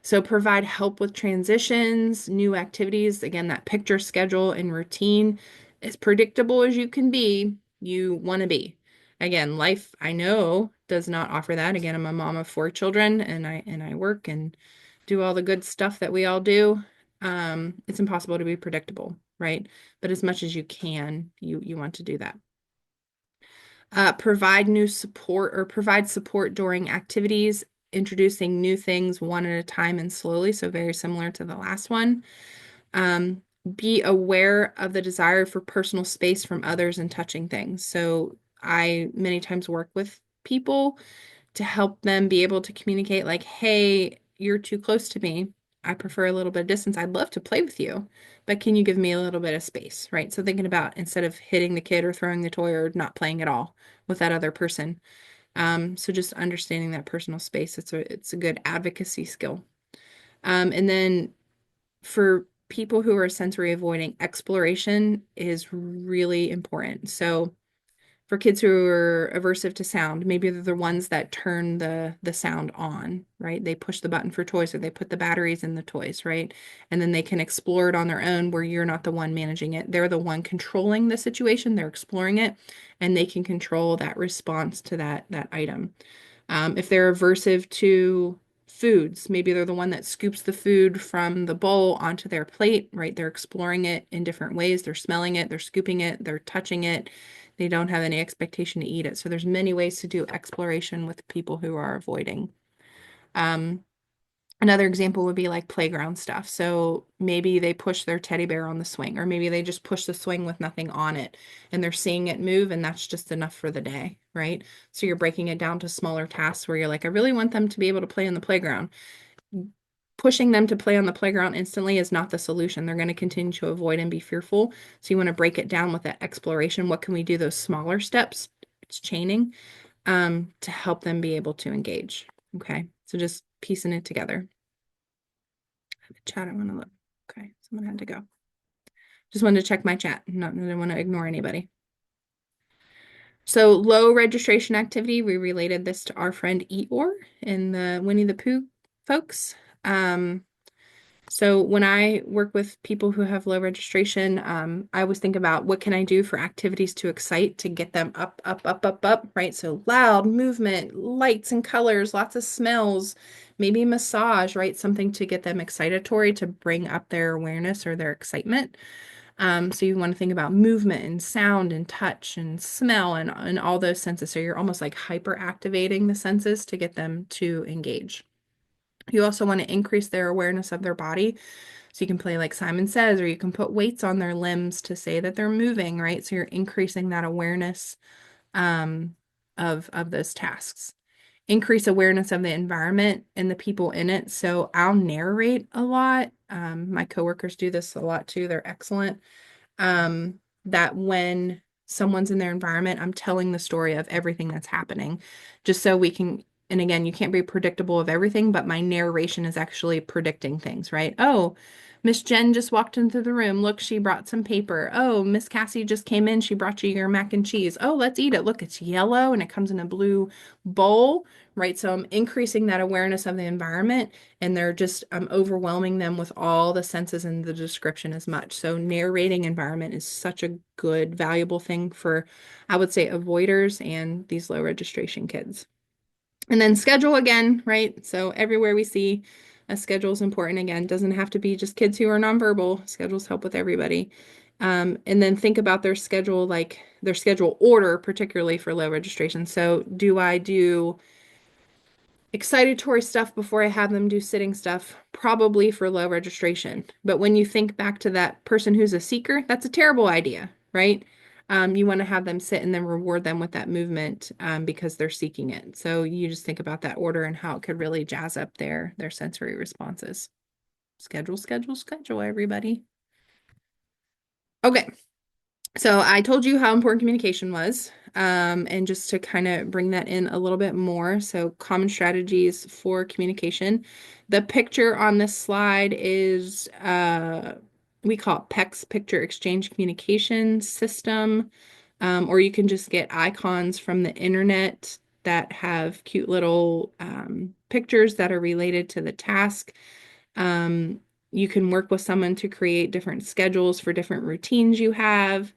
So provide help with transitions, new activities. Again, that picture schedule and routine, as predictable as you can be, you want to be. Again, life, I know, does not offer that. Again, I'm a mom of 4 children and I work and do all the good stuff that we all do. It's impossible to be predictable, right? But as much as you can, you want to do that. Provide new support or provide support during activities introducing new things one at a time and slowly, so very similar to the last one. Um, be aware of the desire for personal space from others and touching things. So I many times work with people to help them be able to communicate like, hey, you're too close to me. I prefer a little bit of distance. I'd love to play with you, but can you give me a little bit of space, right? So thinking about instead of hitting the kid or throwing the toy or not playing at all with that other person. So just understanding that personal space, it's a good advocacy skill. And then for people who are sensory avoiding, exploration is really important. So for kids who are aversive to sound, maybe they're the ones that turn the sound on, right? They push the button for toys or they put the batteries in the toys, right? And then they can explore it on their own where you're not the one managing it. They're the one controlling the situation, they're exploring it, and they can control that response to that item. If they're aversive to foods, maybe they're the one that scoops the food from the bowl onto their plate, right? They're exploring it in different ways. They're smelling it, they're scooping it, they're touching it. They don't have any expectation to eat it. So there's many ways to do exploration with people who are avoiding. Um, Another example would be like playground stuff. So maybe they push their teddy bear on the swing, or maybe they just push the swing with nothing on it and they're seeing it move, and that's just enough for the day, right? So you're breaking it down to smaller tasks where you're like, I really want them to be able to play in the playground. Pushing them to play on the playground instantly is not the solution. They're going to continue to avoid and be fearful. So you want to break it down with that exploration. What can we do? Those smaller steps, it's chaining, to help them be able to engage. Okay. So just piecing it together. Chat, I want to look. Okay, someone had to go. Just wanted to check my chat. Not, I didn't want to ignore anybody. So low registration activity, we related this to our friend Eeyore in the Winnie the Pooh folks. So when I work with people who have low registration, I always think about what can I do for activities to excite to get them up, up, up, up, up, right? So loud movement, lights and colors, lots of smells, maybe massage, right? Something to get them excitatory to bring up their awareness or their excitement. So you want to think about movement and sound and touch and smell and all those senses. So you're almost like hyper activating the senses to get them to engage. You also want to increase their awareness of their body. So you can play like Simon Says, or you can put weights on their limbs to say that they're moving, right? So you're increasing that awareness of those tasks. Increase awareness of the environment and the people in it. So I'll narrate a lot. My coworkers do this a lot too. They're excellent. That when someone's in their environment, I'm telling the story of everything that's happening, just so we can, and again, you can't be predictable of everything, but my narration is actually predicting things, right? Oh, Miss Jen just walked into the room. Look, she brought some paper. Oh, Miss Cassie just came in. She brought you your mac and cheese. Oh, let's eat it. Look, it's yellow and it comes in a blue bowl, right? So I'm increasing that awareness of the environment, and I'm overwhelming them with all the senses and the description as much. So narrating environment is such a good, valuable thing for, I would say, avoiders and these low registration kids. And then schedule again, right? So everywhere we see a schedule is important. Again, doesn't have to be just kids who are nonverbal. Schedules help with everybody. And then think about their schedule, like their schedule order, particularly for low registration. So do I do excitatory stuff before I have them do sitting stuff? Probably for low registration. But when you think back to that person who's a seeker, that's a terrible idea, right? You want to have them sit and then reward them with that movement, because they're seeking it. So you just think about that order and how it could really jazz up their sensory responses. Schedule, schedule, schedule, everybody. Okay. So I told you how important communication was, and just to kind of bring that in a little bit more. So common strategies for communication. The picture on this slide is, we call it PECS, Picture Exchange Communication System, or you can just get icons from the internet that have cute little pictures that are related to the task. Um, you can work with someone to create different schedules for different routines you have.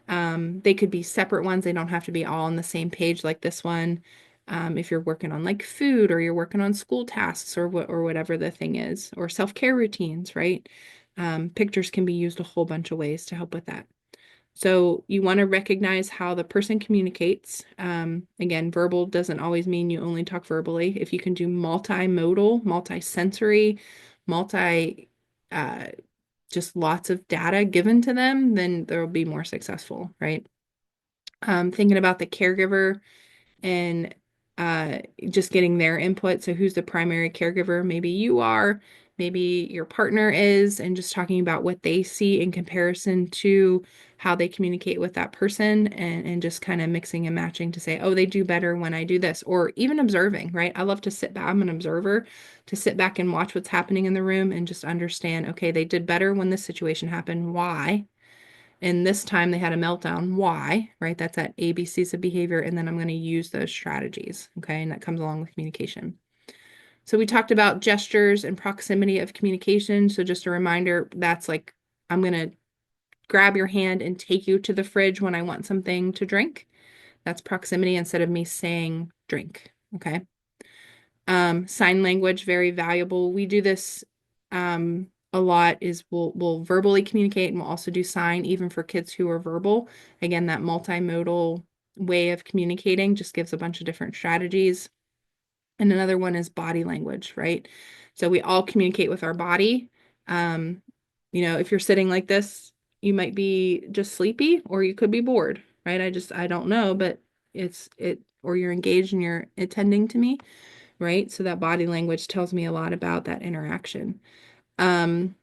They could be separate ones. They don't have to be all on the same page like this one. If you're working on like food, or you're working on school tasks, or whatever the thing is, or self-care routines, right? Pictures can be used a whole bunch of ways to help with that. So you want to recognize how the person communicates. Again, verbal doesn't always mean you only talk verbally. If you can do multimodal, multisensory, multi, uh, just lots of data given to them, then they'll be more successful, right? Thinking about the caregiver and uh, just getting their input. So, who's the primary caregiver? Maybe you are, maybe your partner is, and just talking about what they see in comparison to how they communicate with that person and just kind of mixing and matching to say, oh, they do better when I do this, or even observing, right? I love to sit back, I'm an observer, to sit back and watch what's happening in the room and just understand, okay, they did better when this situation happened. Why? And this time they had a meltdown. Why? Right? That's at ABCs of behavior. And then I'm going to use those strategies. Okay. And that comes along with communication. So we talked about gestures and proximity of communication. So just a reminder, that's like, I'm going to grab your hand and take you to the fridge when I want something to drink. That's proximity instead of me saying drink. Okay. Sign language, very valuable. We do this a lot is we'll verbally communicate and we'll also do sign even for kids who are verbal. Again, that multimodal way of communicating just gives a bunch of different strategies. And another one is body language, right? So we all communicate with our body. Um, if you're sitting like this, you might be just sleepy or you could be bored, right? I don't know, but or you're engaged and you're attending to me, right? So that body language tells me a lot about that interaction. Um,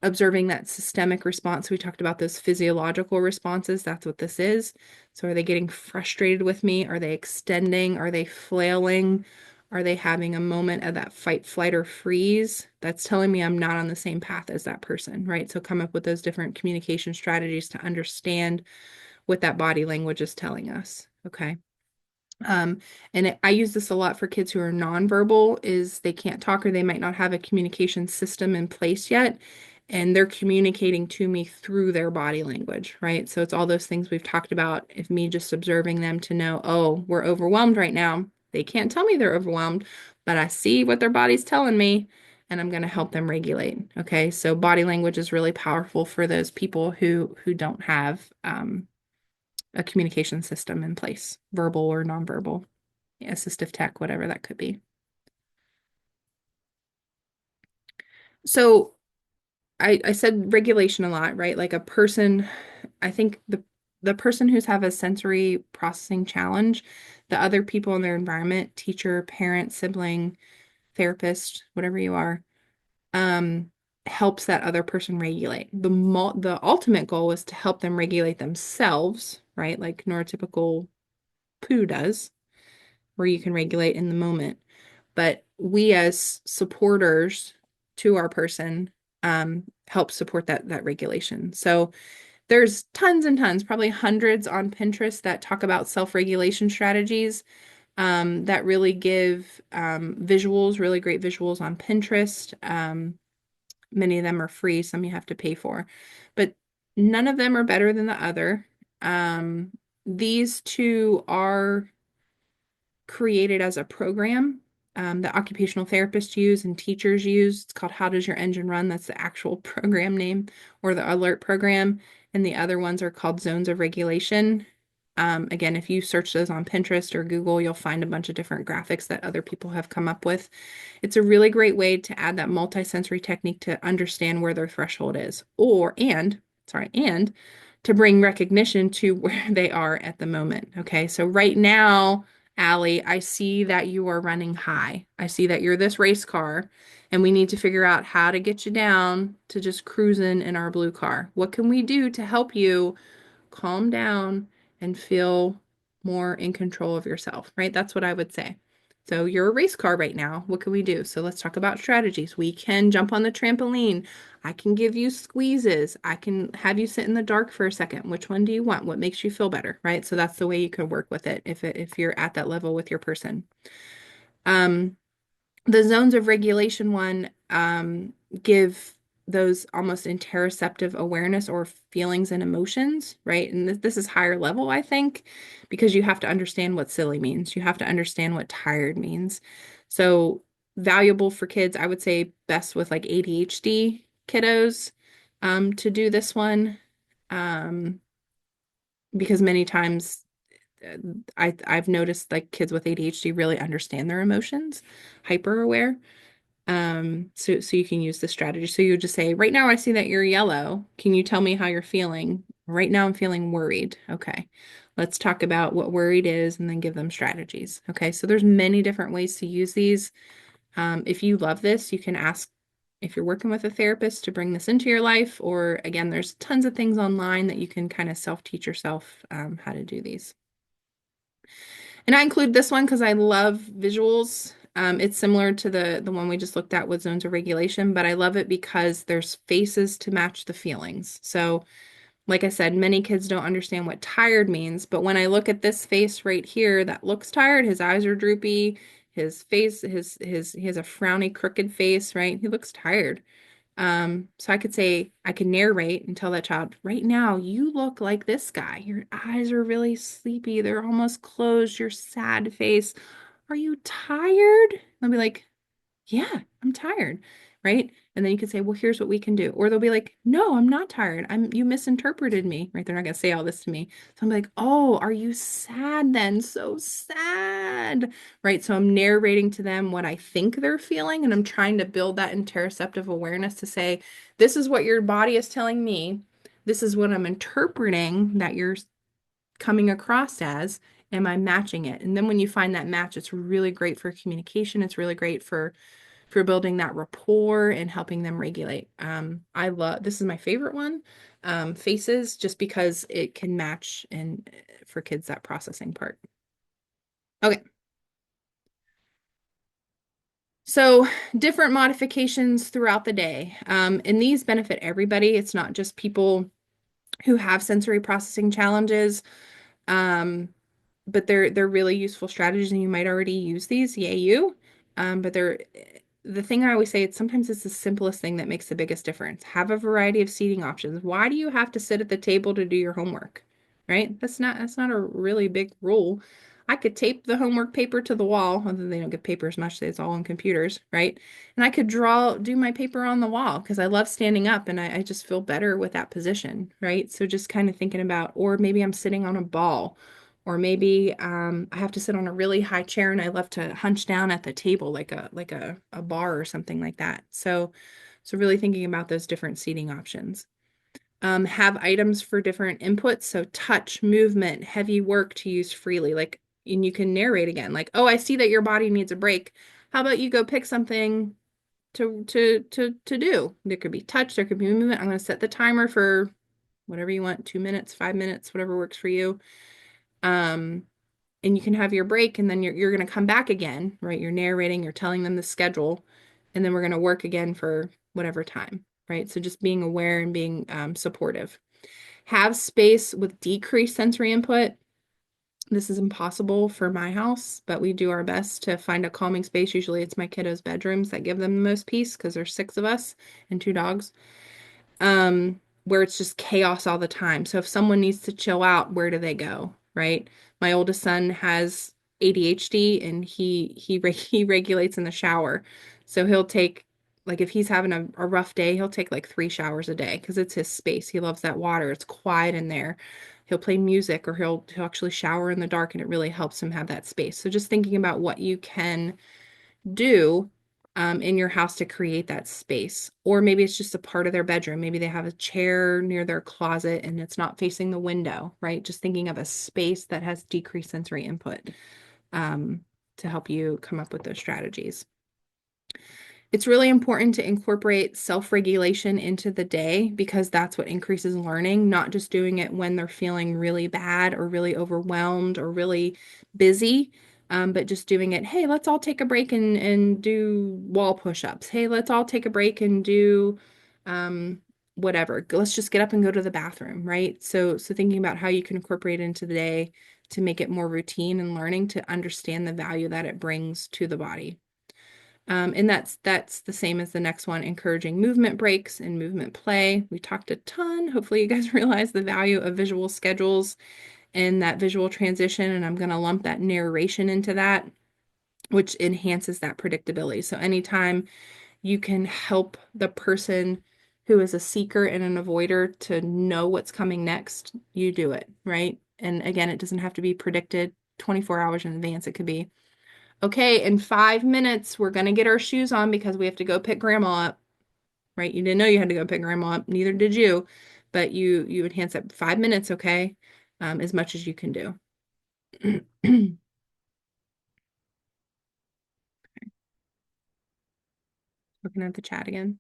Observing that systemic response. We talked about those physiological responses. That's what this is. So are they getting frustrated with me? Are they extending? Are they flailing? Are they having a moment of that fight, flight, or freeze? That's telling me I'm not on the same path as that person, right? So come up with those different communication strategies to understand what that body language is telling us. Okay. Um, I use this a lot for kids who are nonverbal, is they can't talk or they might not have a communication system in place yet, and they're communicating to me through their body language, right? So it's all those things we've talked about. If me just observing them to know, oh, we're overwhelmed right now. They can't tell me they're overwhelmed, but I see what their body's telling me, and I'm going to help them regulate. Okay, so body language is really powerful for those people who don't have a communication system in place, verbal or nonverbal, assistive tech, whatever that could be. So I said regulation a lot, right? Like a person, I think the person who's have a sensory processing challenge, the other people in their environment, teacher, parent, sibling, therapist, whatever you are, um, helps that other person regulate. The ultimate goal is to help them regulate themselves, right? Like neurotypical poo does, where you can regulate in the moment. But we as supporters to our person help support that regulation. So there's tons and tons, probably hundreds on Pinterest that talk about self-regulation strategies that really give visuals, really great visuals on Pinterest. Many of them are free, some you have to pay for, but none of them are better than the other. Um, these two are created as a program that occupational therapists use and teachers use. It's called How Does Your Engine Run? That's the actual program name or the alert program. And the other ones are called Zones of Regulation. Again, if you search those on Pinterest or Google, you'll find a bunch of different graphics that other people have come up with. It's a really great way to add that multisensory technique to understand where their threshold is, and to bring recognition to where they are at the moment. Okay, so right now, Allie, I see that you are running high. I see that you're this race car, and we need to figure out how to get you down to just cruising in our blue car. What can we do to help you calm down and feel more in control of yourself, right? That's what I would say. So you're a race car right now. What can we do? So let's talk about strategies. We can jump on the trampoline. I can give you squeezes. I can have you sit in the dark for a second. Which one do you want? What makes you feel better, right? So that's the way you could work with it if you're at that level with your person. Um, the zones of regulation one give those almost interoceptive awareness or feelings and emotions, right? And this is higher level, I think, because you have to understand what silly means. You have to understand what tired means. So valuable for kids, I would say best with like ADHD kiddos to do this one. Um, because many times uh, I've noticed like kids with ADHD really understand their emotions, hyper aware. So you can use this strategy. So you just say, right now I see that you're yellow. Can you tell me how you're feeling? Right now I'm feeling worried. Okay. Let's talk about what worried is and then give them strategies. Okay. So there's many different ways to use these. If you love this, you can ask if you're working with a therapist to bring this into your life, or again, there's tons of things online that you can kind of self-teach yourself how to do these. And I include this one because I love visuals. It's similar to the one we just looked at with zones of regulation, but I love it because there's faces to match the feelings. So, like I said, many kids don't understand what tired means, but when I look at this face right here that looks tired, his eyes are droopy, his face, his he has a frowny, crooked face, right? He looks tired. So I could say, I could narrate and tell that child, right now, you look like this guy. Your eyes are really sleepy. They're almost closed. Your sad face. Are you tired? I'll be like, yeah, I'm tired, right? And then you could say, well, here's what we can do. Or they'll be like, no, I'm not tired. You misinterpreted me, right? They're not gonna say all this to me. So I'm like, oh, are you sad then? So sad, right? So I'm narrating to them what I think they're feeling, and I'm trying to build that interoceptive awareness to say, this is what your body is telling me. This is what I'm interpreting that you're coming across as. Am I matching it? And then when you find that match, it's really great for communication. It's really great for building that rapport and helping them regulate. I love this is my favorite one, faces, just because it can match and for kids that processing part. Okay, so different modifications throughout the day, and these benefit everybody. It's not just people who have sensory processing challenges. Um, but they're really useful strategies, and you might already use these. Yay, you. But they're the thing I always say, it's sometimes it's the simplest thing that makes the biggest difference. Have a variety of seating options. Why do you have to sit at the table to do your homework? Right? That's not a really big rule. I could tape the homework paper to the wall, although they don't get paper as much, it's all on computers, right? And I could do my paper on the wall because I love standing up and I just feel better with that position, right? So just kind of thinking about, or maybe I'm sitting on a ball, or maybe I have to sit on a really high chair and I love to hunch down at the table like a bar or something like that. So really thinking about those different seating options. Have items for different inputs, so touch, movement, heavy work to use freely. Like, and you can narrate again, like, oh, I see that your body needs a break. How about you go pick something to do? There could be touch, there could be movement. I'm going to set the timer for whatever you want, 2 minutes, 5 minutes, whatever works for you. Um, and you can have your break, and then you're going to come back again, right? You're narrating, you're telling them the schedule, and then we're going to work again for whatever time, right? So just being aware and being supportive. Have space with decreased sensory input. This is impossible for my house, but we do our best to find a calming space. Usually it's my kiddos' bedrooms that give them the most peace because there's six of us and two dogs, where it's just chaos all the time. So if someone needs to chill out, where do they go, right? My oldest son has ADHD and he regulates in the shower. So he'll take like if he's having a rough day, he'll take like 3 showers a day because it's his space. He loves that water. It's quiet in there. He'll play music or he'll actually shower in the dark and it really helps him have that space. So just thinking about what you can do in your house to create that space. Or maybe it's just a part of their bedroom. Maybe they have a chair near their closet and it's not facing the window, right? Just thinking of a space that has decreased sensory input um, to help you come up with those strategies. It's really important to incorporate self-regulation into the day because that's what increases learning, not just doing it when they're feeling really bad or really overwhelmed or really busy, but just doing it, hey, let's all take a break and do wall push-ups. Hey, let's all take a break and do um, whatever. Let's just get up and go to the bathroom, right? So thinking about how you can incorporate it into the day to make it more routine and learning to understand the value that it brings to the body. And that's the same as the next one, encouraging movement breaks and movement play. We talked a ton. Hopefully you guys realize the value of visual schedules and that visual transition. And I'm going to lump that narration into that, which enhances that predictability. So anytime you can help the person who is a seeker and an avoider to know what's coming next, you do it, right? And again, it doesn't have to be predicted 24 hours in advance. It could be, okay, in 5 minutes, we're going to get our shoes on because we have to go pick grandma up, right? You didn't know you had to go pick grandma up, neither did you, but you enhance it 5 minutes, okay, as much as you can do. Looking at the chat again.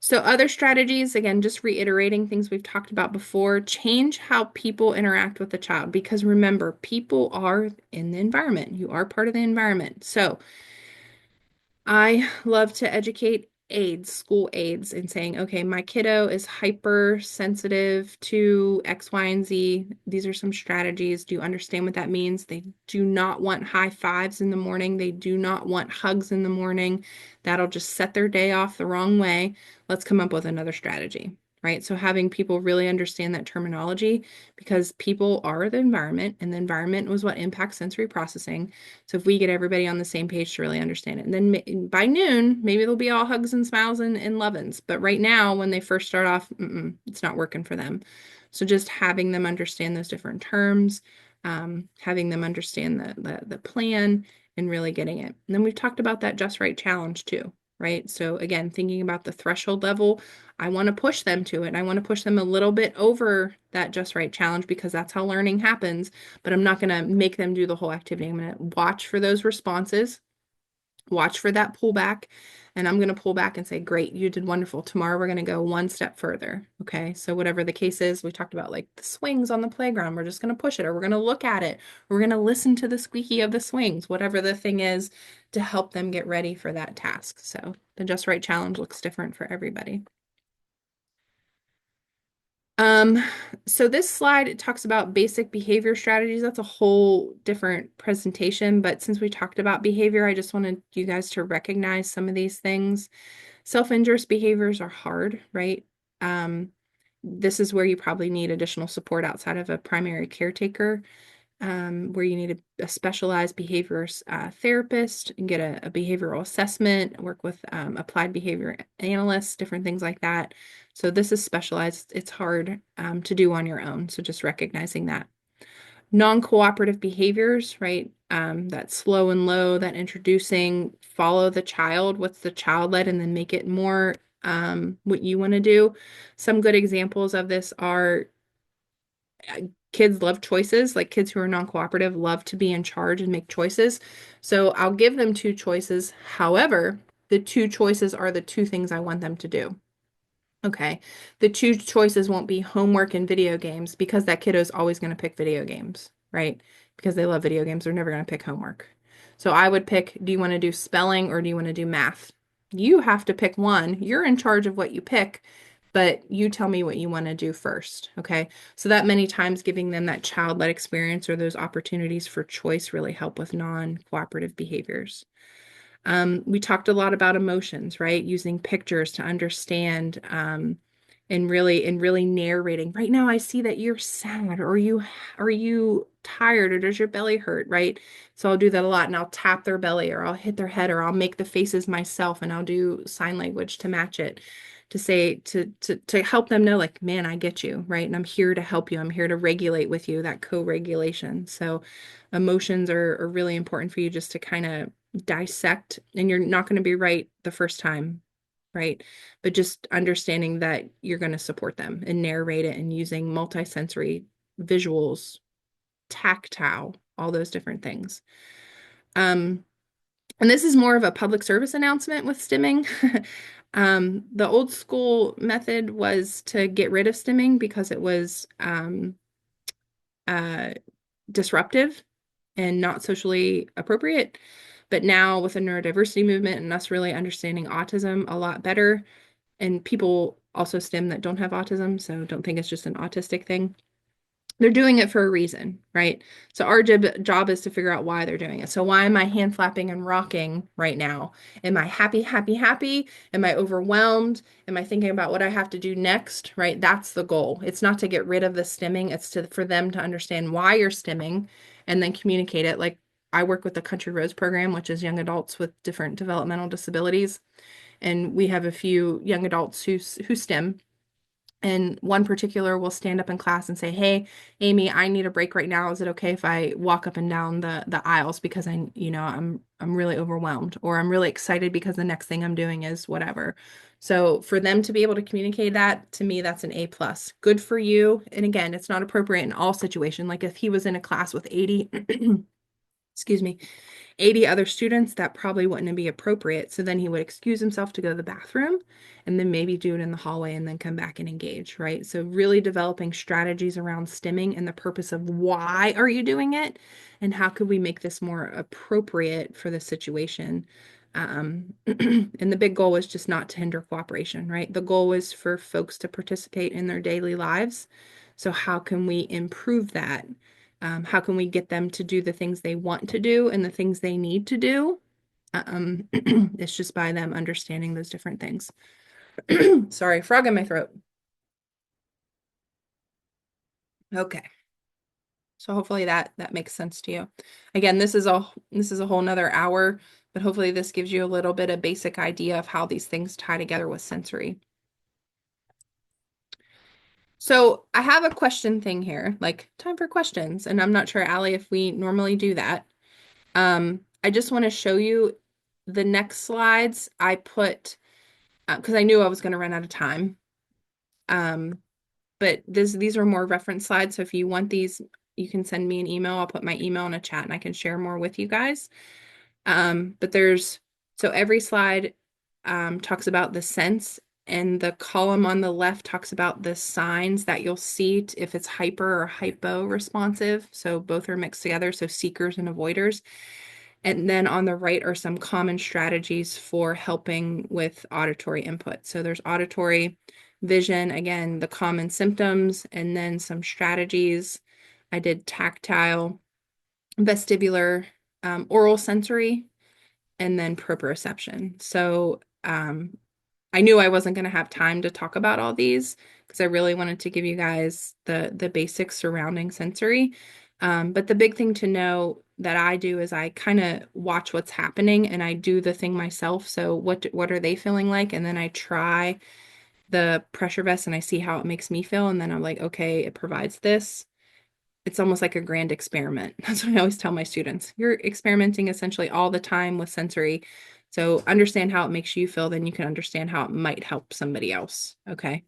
So other strategies, again, just reiterating things we've talked about before, change how people interact with the child because remember, people are in the environment. You are part of the environment. So I love to educate aides, school aides, in saying, okay, my kiddo is hypersensitive to X, Y, and Z. These are some strategies. Do you understand what that means? They do not want high fives in the morning. They do not want hugs in the morning. That'll just set their day off the wrong way. Let's come up with another strategy. Right. So having people really understand that terminology because people are the environment and the environment was what impacts sensory processing. So if we get everybody on the same page to really understand it, and then by noon, maybe it'll be all hugs and smiles and love-ins. But right now, when they first start off, it's not working for them. So just having them understand those different terms, having them understand the plan, and really getting it. And then we've talked about that just right challenge too, right? So again, thinking about the threshold level, I want to push them to it. I want to push them a little bit over that just right challenge because that's how learning happens, but I'm not going to make them do the whole activity. I'm going to watch for those responses, watch for that pullback, and I'm going to pull back and say, great, you did wonderful. Tomorrow we're going to go one step further. Okay. So whatever the case is, we talked about like the swings on the playground. We're just going to push it or we're going to look at it. We're going to listen to the squeaky of the swings, whatever the thing is to help them get ready for that task. So the just right challenge looks different for everybody. Um, so this slide, it talks about basic behavior strategies. That's a whole different presentation, but since we talked about behavior, I just wanted you guys to recognize some of these things. Self-injurious behaviors are hard, right? This is where you probably need additional support outside of a primary caretaker, where you need a specialized behavior therapist and get a behavioral assessment, work with applied behavior analysts, different things like that. So this is specialized. It's hard to do on your own. So just recognizing that. Non-cooperative behaviors, right? That slow and low, that introducing, follow the child, what's the child led, and then make it more what you want to do. Some good examples of this are kids love choices, like kids who are non-cooperative love to be in charge and make choices. So I'll give them two choices. However, the two choices are the two things I want them to do. Okay. The two choices won't be homework and video games because that kiddo is always going to pick video games, right? Because they love video games. They're never going to pick homework. So I would pick, do you want to do spelling or do you want to do math? You have to pick one. You're in charge of what you pick, but you tell me what you want to do first. Okay. So that many times giving them that child-led experience or those opportunities for choice really help with non-cooperative behaviors. We talked a lot about emotions, right? Using pictures to understand, and really narrating. Right now, I see that you're sad, or are you tired, or does your belly hurt, right? So I'll do that a lot, and I'll tap their belly, or I'll hit their head, or I'll make the faces myself, and I'll do sign language to match it, to say to help them know, like, man, I get you, right? And I'm here to help you. I'm here to regulate with you, that co-regulation. So emotions are really important for you just to kind of dissect, and you're not going to be right the first time, right? But just understanding that you're going to support them and narrate it and using multisensory visuals, tactile, all those different things. And this is more of a public service announcement with stimming. The old school method was to get rid of stimming because it was uh, disruptive and not socially appropriate. But now with the neurodiversity movement and us really understanding autism a lot better, and people also STEM that don't have autism, so don't think it's just an autistic thing. They're doing it for a reason, right? So our job is to figure out why they're doing it. So why am I hand flapping and rocking right now? Am I happy, happy, happy? Am I overwhelmed? Am I thinking about what I have to do next, right? That's the goal. It's not to get rid of the stimming. It's for them to understand why you're stimming and then communicate it. Like I work with the Country Roads program, which is young adults with different developmental disabilities. And we have a few young adults who STEM. And one particular will stand up in class and say, "Hey, Amy, I need a break right now. Is it okay if I walk up and down the aisles because I'm really overwhelmed, or I'm really excited because the next thing I'm doing is whatever." So for them to be able to communicate that, to me, that's an A plus. Good for you. And again, it's not appropriate in all situations. Like if he was in a class with 80, excuse me, 80 other students, that probably wouldn't be appropriate. So then he would excuse himself to go to the bathroom and then maybe do it in the hallway and then come back and engage, right? So really developing strategies around stimming and the purpose of why are you doing it and how could we make this more appropriate for the situation. And the big goal was just not to hinder cooperation, right? The goal was for folks to participate in their daily lives. So how can we improve that? How can we get them to do the things they want to do and the things they need to do? It's just by them understanding those different things. Sorry, frog in my throat. Okay. So hopefully that makes sense to you. Again, this is a whole nother hour, but hopefully this gives you a little bit of basic idea of how these things tie together with sensory. So I have a question thing here, like time for questions, and I'm not sure, Allie, if we normally do that. I just want to show you the next slides I put because I knew I was going to run out of time. Um, but these are more reference slides. So if you want these, you can send me an email. I'll put my email in a chat and I can share more with you guys. But so every slide talks about the sense, and the column on the left talks about the signs that you'll see if it's hyper or hypo responsive. So both are mixed together. So seekers and avoiders. And then on the right are some common strategies for helping with auditory input. So there's auditory, vision, again, the common symptoms, and then some strategies. I did tactile, vestibular, oral sensory, and then proprioception. So I knew I wasn't going to have time to talk about all these because I really wanted to give you guys the basics surrounding sensory. But the big thing to know that I do is I kind of watch what's happening and I do the thing myself. So what are they feeling like? And then I try the pressure vest and I see how it makes me feel. And then I'm like, okay, it provides this. It's almost like a grand experiment. That's what I always tell my students. You're experimenting essentially all the time with sensory. So understand how it makes you feel, then you can understand how it might help somebody else. Okay.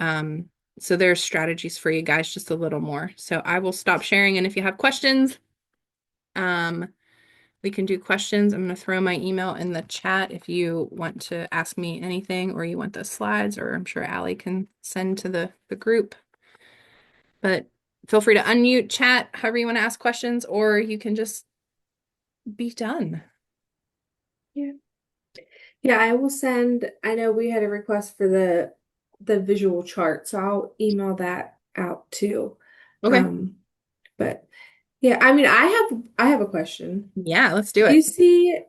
Um, so there's strategies for you guys, just a little more. So I will stop sharing. And if you have questions, um, we can do questions. I'm going to throw my email in the chat if you want to ask me anything or you want the slides, or I'm sure Allie can send to the group. But feel free to unmute, chat, however you want to ask questions, or you can just be done. Yeah. Yeah, I will send, I know we had a request for the visual chart, so I'll email that out too. Okay. Um, but yeah, I mean, I have a question. Yeah, let's do Do you it. see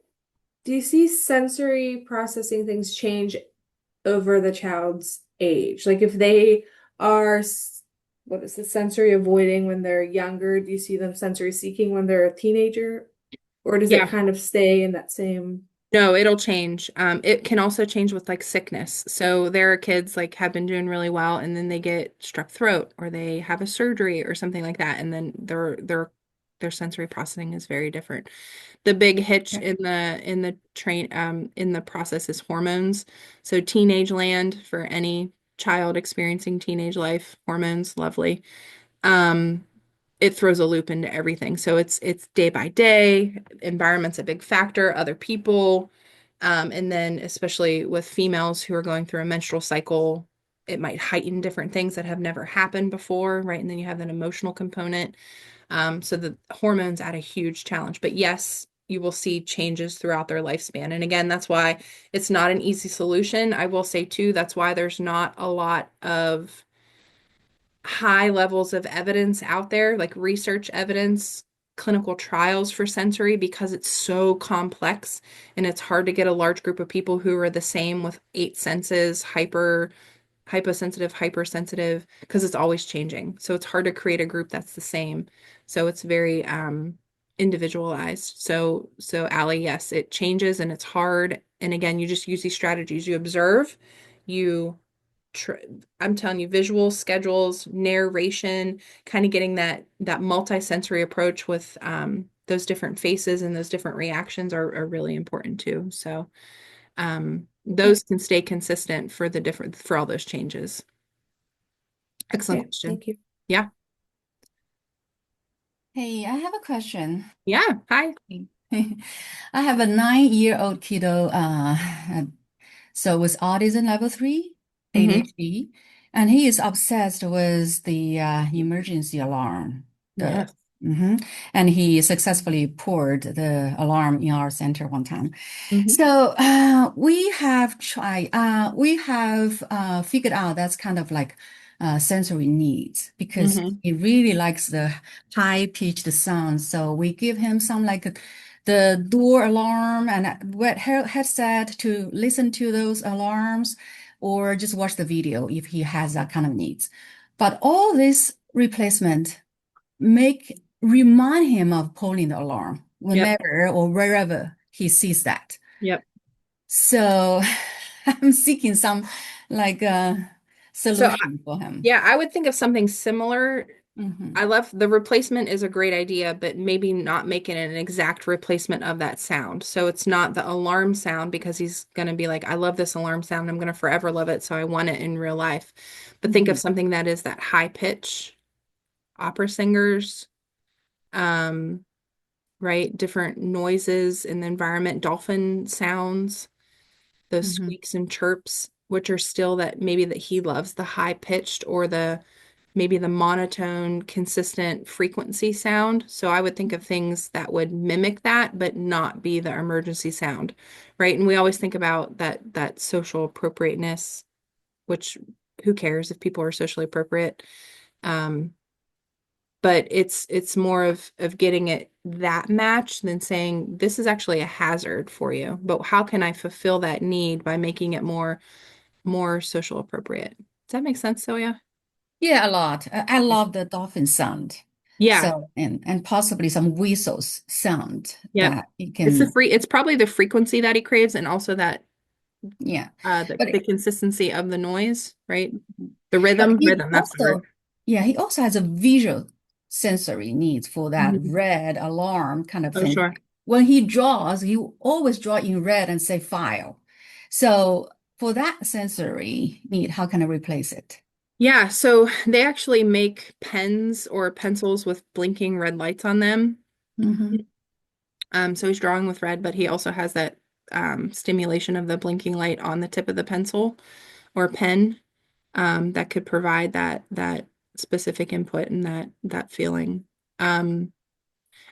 do you see sensory processing things change over the child's age? Like if they are what is the sensory avoiding when they're younger, do you see them sensory seeking when they're a teenager? Or does it Yeah. kind of stay in that same No, it'll change. It can also change with like sickness. So there are kids like have been doing really well and then they get strep throat or they have a surgery or something like that, and then their sensory processing is very different. The big hitch yeah. in the process is hormones. So teenage land for any child experiencing teenage life, hormones, lovely. Um, it throws a loop into everything. So it's day by day, environment's a big factor, other people, and then especially with females who are going through a menstrual cycle, it might heighten different things that have never happened before, right? And then you have an emotional component. So the hormones add a huge challenge. But yes, you will see changes throughout their lifespan. And again, that's why it's not an easy solution. I will say too, that's why there's not a lot of high levels of evidence out there, like research evidence, clinical trials for sensory, because it's so complex and it's hard to get a large group of people who are the same with eight senses, hyposensitive, hypersensitive, because it's always changing. So it's hard to create a group that's the same. So it's very individualized. So Allie, yes, it changes and it's hard. And again, you just use these strategies. You observe, you tr I'm telling you, visual schedules, narration, kind of getting that multi-sensory approach with those different faces and those different reactions are really important too. So Okay. those can stay consistent for the different for all those changes. Excellent Okay. question. Thank you. Yeah. Hey, I have a question. Yeah. Hi. I have a 9-year-old kiddo, so with autism level 3, Hmm. ADHD, and he is obsessed with the emergency alarm. The Yes. Mhm. And he successfully poured the alarm in our center one time. Hmm. So we have figured out that's kind of like sensory needs because Hmm. he really likes the high-pitched sound. So we give him some like the door alarm and a wet headset to listen to those alarms or just watch the video if he has that kind of needs. But all this replacement make remind him of pulling the alarm Yep. whenever or wherever he sees that. Yep. So I'm seeking some like So solution for him. yeah, I would think of something similar. I Hmm. love the replacement is a great idea, but maybe not making it an exact replacement of that sound. So it's not the alarm sound because he's going to be like, I love this alarm sound. I'm going to forever love it. So I want it in real life. But think of Hmm. something that is that high pitch opera singers, um, right? Different noises in the environment, dolphin sounds, those Hmm. squeaks and chirps, which are still that maybe that he loves the high pitched or the maybe the monotone, consistent frequency sound. So I would think of things that would mimic that, but not be the emergency sound, right? And we always think about that social appropriateness, which who cares if people are socially appropriate? Um, but it's more of getting it that match than saying this is actually a hazard for you. But how can I fulfill that need by making it more social appropriate? Does that make sense, Soya? Yeah, a lot. I love the dolphin sound. Yeah. So and possibly some whistles sound Yep. that it can, It's probably the frequency that he craves and also that yeah. the consistency of the noise, right? The But he rhythm, that's the also, word. yeah, he also has a visual sensory needs for that Mhm. red alarm kind of Oh, thing. sure. When he draws, he always draw in red and say file. So for that sensory need, how can I replace it? Yeah, so they actually make pens or pencils with blinking red lights on them. Hmm. So he's drawing with red, but he also has that stimulation of the blinking light on the tip of the pencil or pen that could provide that specific input and that feeling. Um,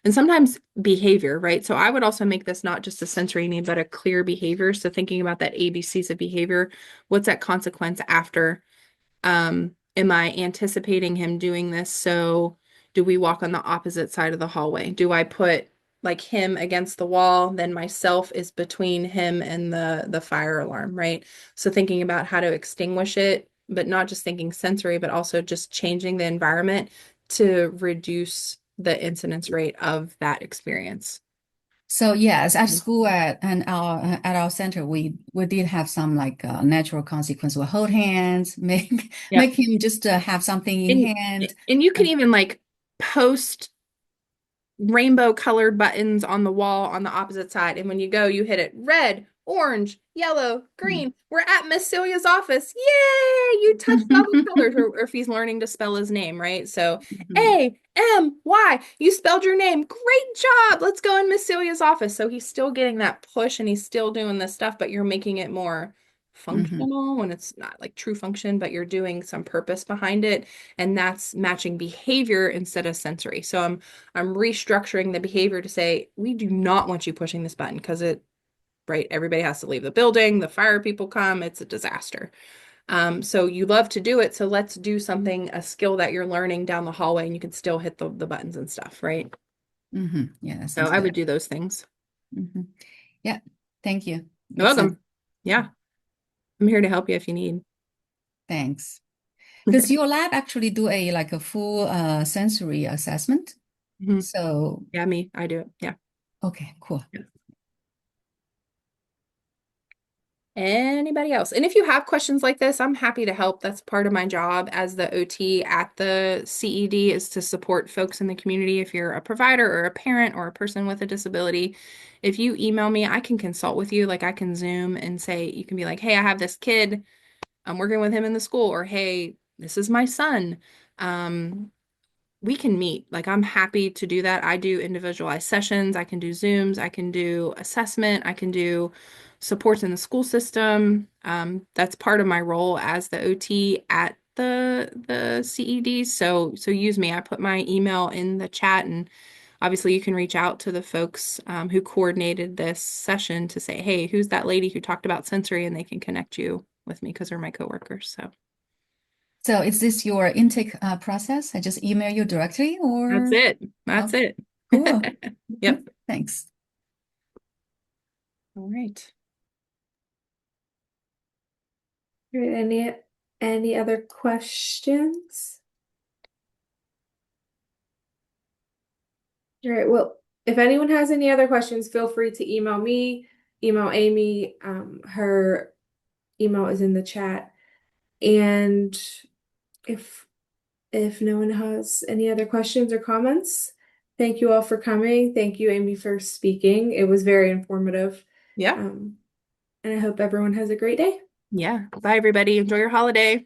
And sometimes behavior, right? So I would also make this not just a sensory need, but a clear behavior. So thinking about that ABCs of behavior, what's that consequence after? Am I anticipating him doing this? So do we walk on the opposite side of the hallway? Do I put like him against the wall, then myself is between him and the fire alarm, right? So thinking about how to extinguish it, but not just thinking sensory, but also just changing the environment to reduce the incidence rate of that experience. So yes, at school at our center, we did have some like natural consequence. We hold hands, make Yep. make him just have something in And hand. and you can even like post rainbow colored buttons on the wall on the opposite side. And when you go, you hit it red, orange, yellow, green. We're at Miss Celia's office. Yay! You touched all the colors, or if he's learning to spell his name, right? So Mhm. A-M-Y, you spelled your name. Great job. Let's go in Miss Celia's office. So he's still getting that push and he's still doing this stuff, but you're making it more Mhm. functional when it's not like true function, but you're doing some purpose behind it. And that's matching behavior instead of sensory. So I'm restructuring the behavior to say, we do not want you pushing this button because right, everybody has to leave the building, the fire people come, it's a disaster. So you love to do it, so let's do something, a skill that you're learning down the hallway and you can still hit the buttons and stuff, right? Mhm. Yeah, that So sounds I good. would do those things. Hmm. Yeah, thank you. You're Makes sense. welcome. Yeah, I'm here to help you if you need. Thanks. Does your lab actually do a like a full sensory assessment? Mhm. So, Yeah, me, I do it. Yeah. okay, cool. Yeah. Anybody else? And if you have questions like this, I'm happy to help. That's part of my job as the OT at the CED is to support folks in the community. If you're a provider or a parent or a person with a disability, if you email me, I can consult with you. Like I can Zoom and say, you can be like, hey, I have this kid. I'm working with him in the school, or hey, this is my son. Um, we can meet. Like I'm happy to do that. I do individualized sessions. I can do Zooms. I can do assessment. I can do supports in the school system. That's part of my role as the OT at the CED. So use me. I put my email in the chat, and obviously you can reach out to the folks who coordinated this session to say, hey, who's that lady who talked about sensory, and they can connect you with me because they're my coworkers. So So is this your intake process? I just email you directly that's or? it. That's Okay, it. cool. Yep. Thanks. All right. Right, any other questions? All right, well, if anyone has any other questions, feel free to email me, email Amy. Her email is in the chat. And if if no one has any other questions or comments, thank you all for coming. Thank you, Amy, for speaking. It was very informative. Yeah. Um, and I hope everyone has a great day. Yeah. Bye, everybody. Enjoy your holiday.